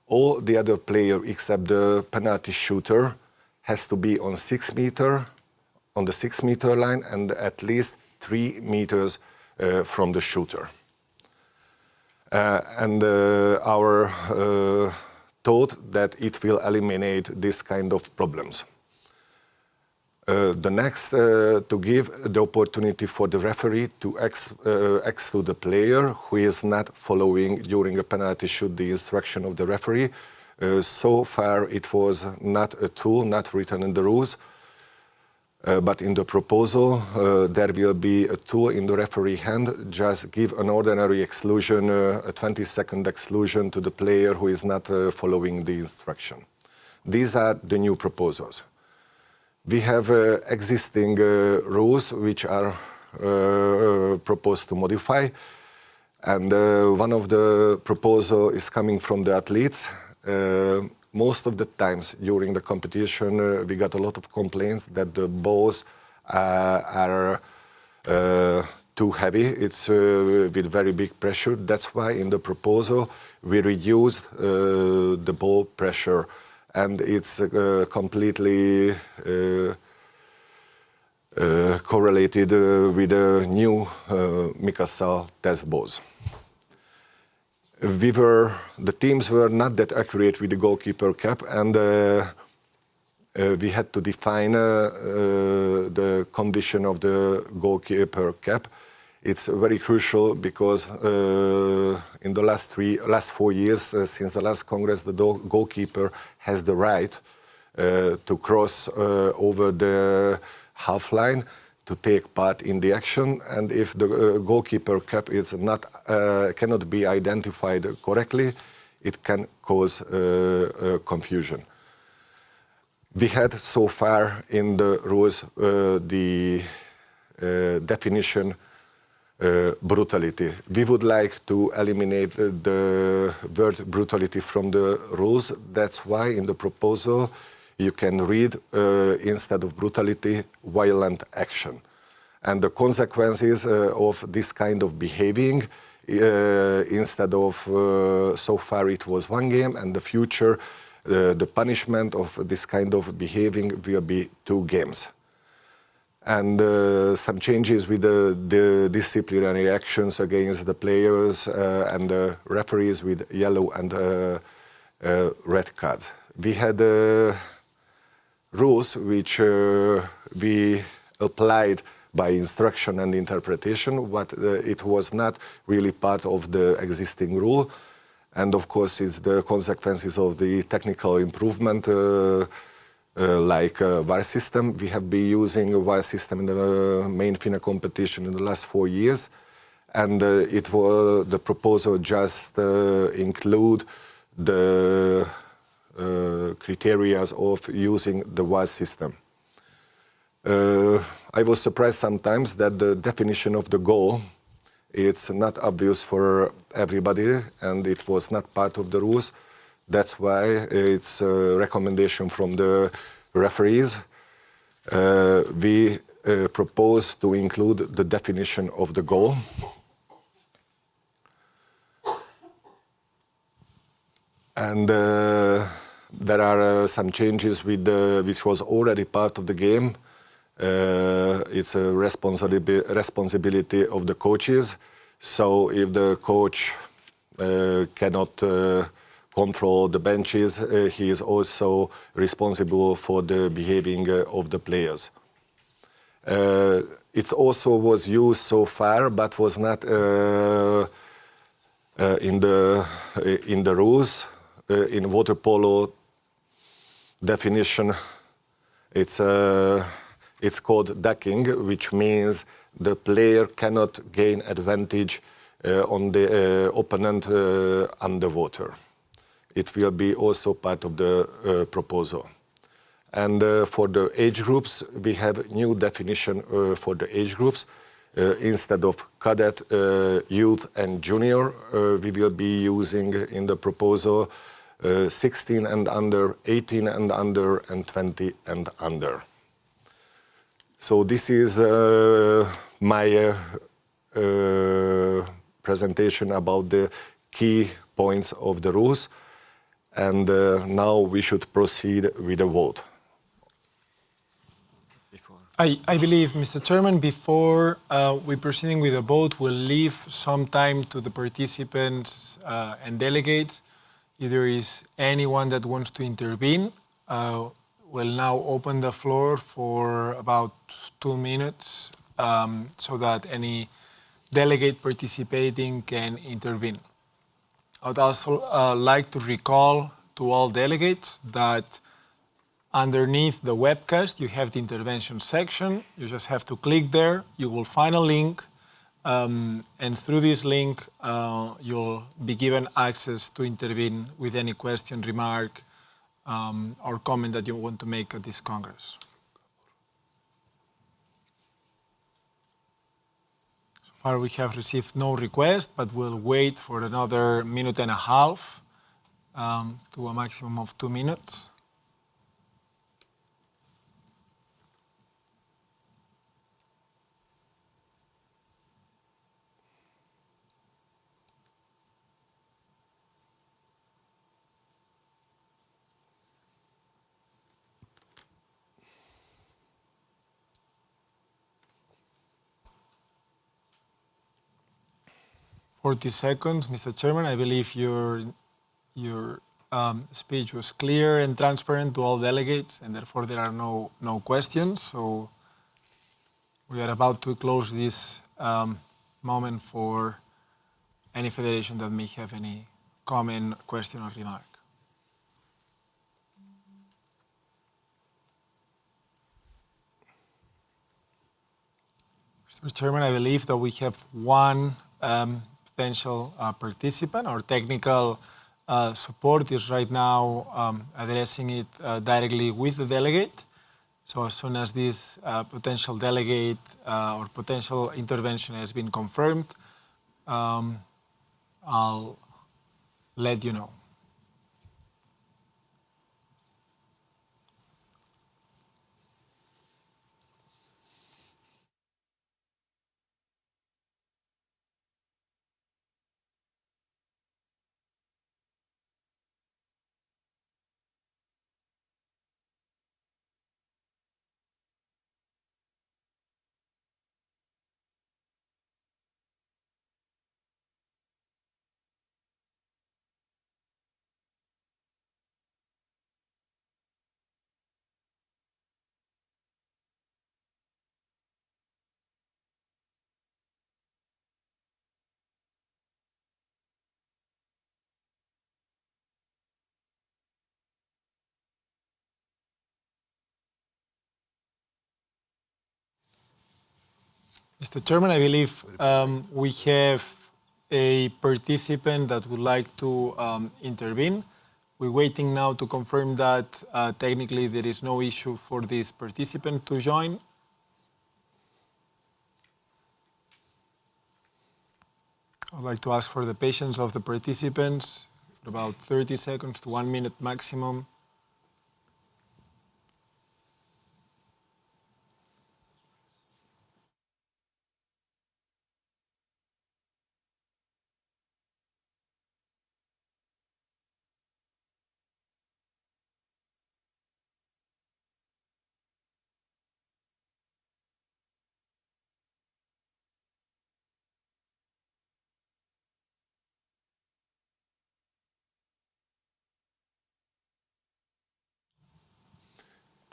all the other players except the penalty shooter has to be on 6 meters, on the 6-meter line, and at least 3 meters from the shooter. And our thought that it will eliminate this kind of problems. The next, to give the opportunity for the referee to exclude the player who is not following during a penalty shoot the instruction of the referee. So far it was not a tool, not written in the rules, but in the proposal there will be a tool in the referee hand, just give an ordinary exclusion, a 20-second exclusion to the player who is not following the instruction. These are the new proposals. We have existing rules which are proposed to modify, and one of the proposal is coming from the athletes. Most of the times during the competition we got a lot of complaints that the balls are too heavy. It's with very big pressure. That's why in the proposal we reduced the ball pressure, and it's completely correlated with the new Mikasa test balls. The teams were not that accurate with the goalkeeper cap, and we had to define the condition of the goalkeeper cap. It's very crucial because in the last 4 years since the last Congress, the goalkeeper has the right to cross over the half line to take part in the action, and if the goalkeeper cap is not cannot be identified correctly, it can cause confusion. We had so far in the rules the definition brutality. We would like to eliminate the word brutality from the rules. That's why in the proposal you can read instead of brutality, violent action. And the consequences of this kind of behaving, instead of so far it was 1 game, and the future the punishment of this kind of behaving will be 2 games. And some changes with the disciplinary actions against the players and the referees with yellow and red cards. We had rules which we applied by instruction and interpretation, but it was not really part of the existing rule. And of course, it's the consequences of the technical improvement, like VAR system. We have been using a VAR system in the main FINA competition in the last 4 years, and the proposal just include the criteria of using the VAR system. I was surprised sometimes that the definition of the goal, it's not obvious for everybody, and it was not part of the rules. That's why it's a recommendation from the referees. We propose to include the definition of the goal. And there are some changes with which was already part of the game. It's a responsibility of the coaches. So if the coach cannot control the benches, he is also responsible for the behaving of the players. It also was used so far, but was not in the rules. In water polo definition, it's called ducking, which means the player cannot gain advantage on the opponent underwater. It will be also part of the proposal. And for the age groups, we have new definition for the age groups. Instead of cadet, youth and junior, we will be using in the proposal 16 and under, 18 and under, and 20 and under. So this is my presentation about the key points of the rules. And now we should proceed with the vote. I believe, Mr. Chairman, before we proceeding with the vote, we'll leave some time to the participants and delegates. If there is anyone that wants to intervene, we'll now open the floor for about 2 minutes so that any delegate participating can intervene. I would also like to recall to all delegates that underneath the webcast, you have the intervention section. You just have to click there. You will find a link. And through this link, you'll be given access to intervene with any question, remark, or comment that you want to make at this Congress. So far, we have received no request, but we'll wait for another 1.5 minutes to a maximum of 2 minutes. 40 seconds, Mr. Chairman. I believe your speech was clear and transparent to all delegates, and therefore there are no questions. So we are about to close this moment for any federation that may have any comment, question, or remark. Mr. Chairman, I believe that we have one potential participant. Our technical support is right now addressing it directly with the delegate. So as soon as this potential delegate or potential intervention has been confirmed, I'll let you know. Mr. Chairman, I believe we have a participant that would like to intervene. We're waiting now to confirm that technically there is no issue for this participant to join. I'd like to ask for the patience of the participants for about 30 seconds to 1 minute maximum.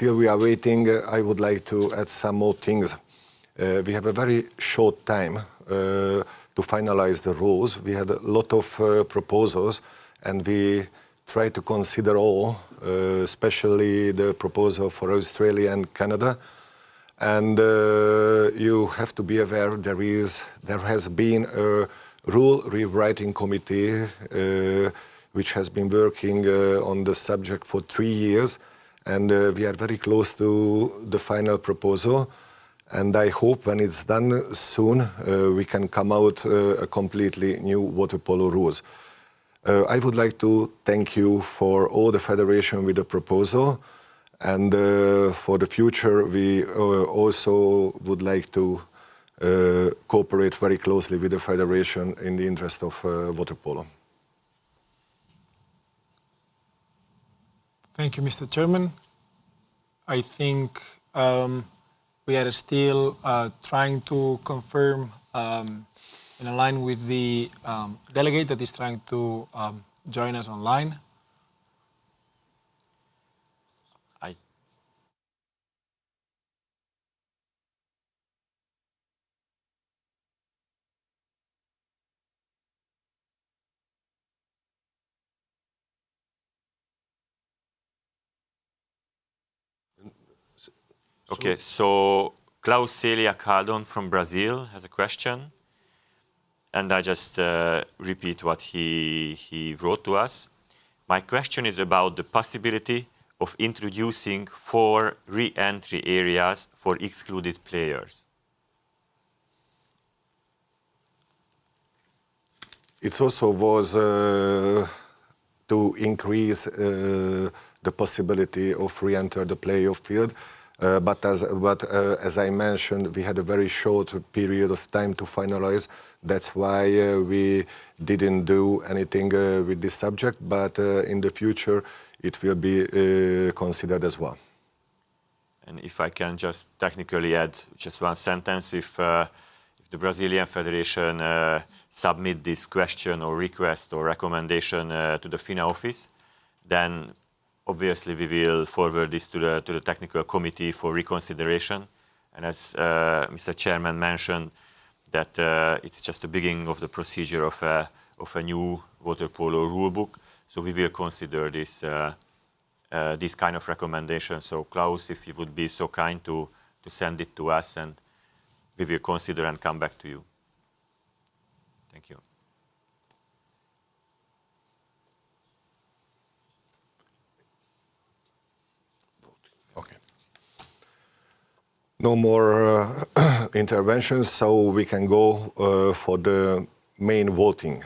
Till we are waiting, I would like to add some more things. We have a very short time to finalize the rules. We had a lot of proposals, and we try to consider all, especially the proposal for Australia and Canada. And you have to be aware there has been a rule rewriting committee which has been working on the subject for 3 years. And we are very close to the final proposal. And I hope when it's done soon, we can come out a completely new water polo rules. I would like to thank you for all the federation with the proposal. And for the future, we also would like to cooperate very closely with the federation in the interest of water polo. Thank you, Mr. Chairman. I think we are still trying to confirm and align with the delegate that is trying to join us online. Okay, so Klaus Celia Cardon from Brazil has a question. And I just repeat what he wrote to us. My question is about the possibility of introducing 4 re-entry areas for excluded players. It also was to increase the possibility of re-enter the playoff field. But as I mentioned, we had a very short period of time to finalize. That's why we didn't do anything with this subject. But in the future, it will be considered as well. And if I can just technically add just one sentence, if the Brazilian Federation submit this question or request or recommendation to the FINA office, then obviously we will forward this to the technical committee for reconsideration. And as Mr. Chairman mentioned, that it's just the beginning of the procedure of a new water polo rulebook. So we will consider this kind of recommendation. So Klaus, if you would be so kind to send it to us, and we will consider and come back to you. Thank you. Okay. No more interventions, so we can go for the main voting.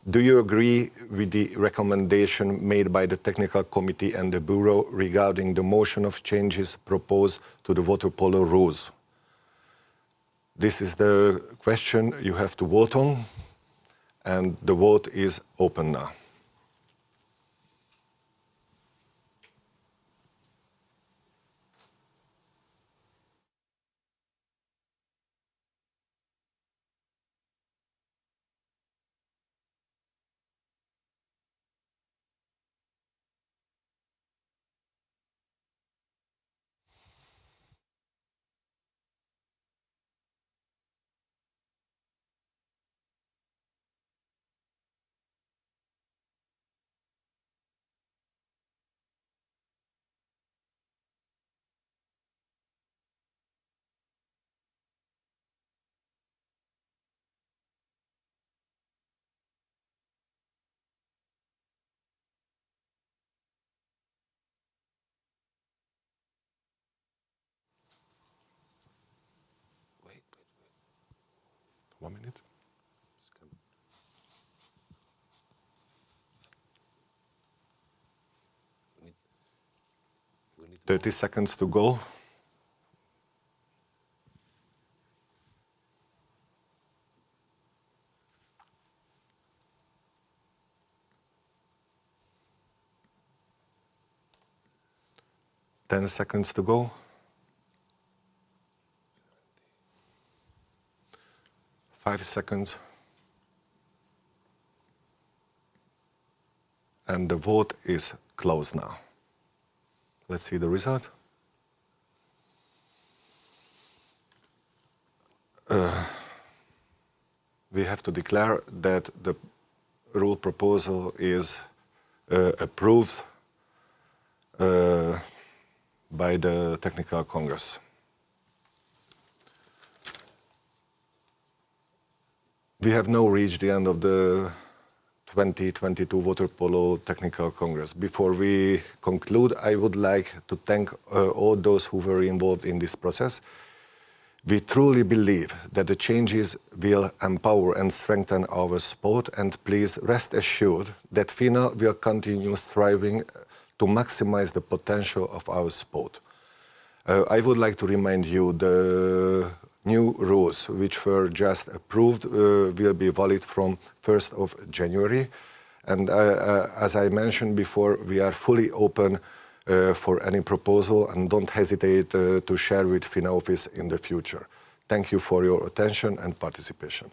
Do you agree with the recommendation made by the Technical Committee and the Bureau regarding the motion of changes proposed to the water polo rules? This is the question you have to vote on, and the vote is open now. Wait. 1 minute. 30 seconds to go. Ten seconds to go. 5 seconds. And the vote is closed now. Let's see the result. We have to declare that the rule proposal is approved by the Technical Congress. We have now reached the end of the 2022 Water Polo Technical Congress. Before we conclude, I would like to thank all those who were involved in this process. We truly believe that the changes will empower and strengthen our sport, and please rest assured that FINA will continue striving to maximize the potential of our sport. I would like to remind you the new rules which were just approved will be valid from 1st of January. And as I mentioned before, we are fully open for any proposal, and don't hesitate to share with FINA office in the future. Thank you for your attention and participation.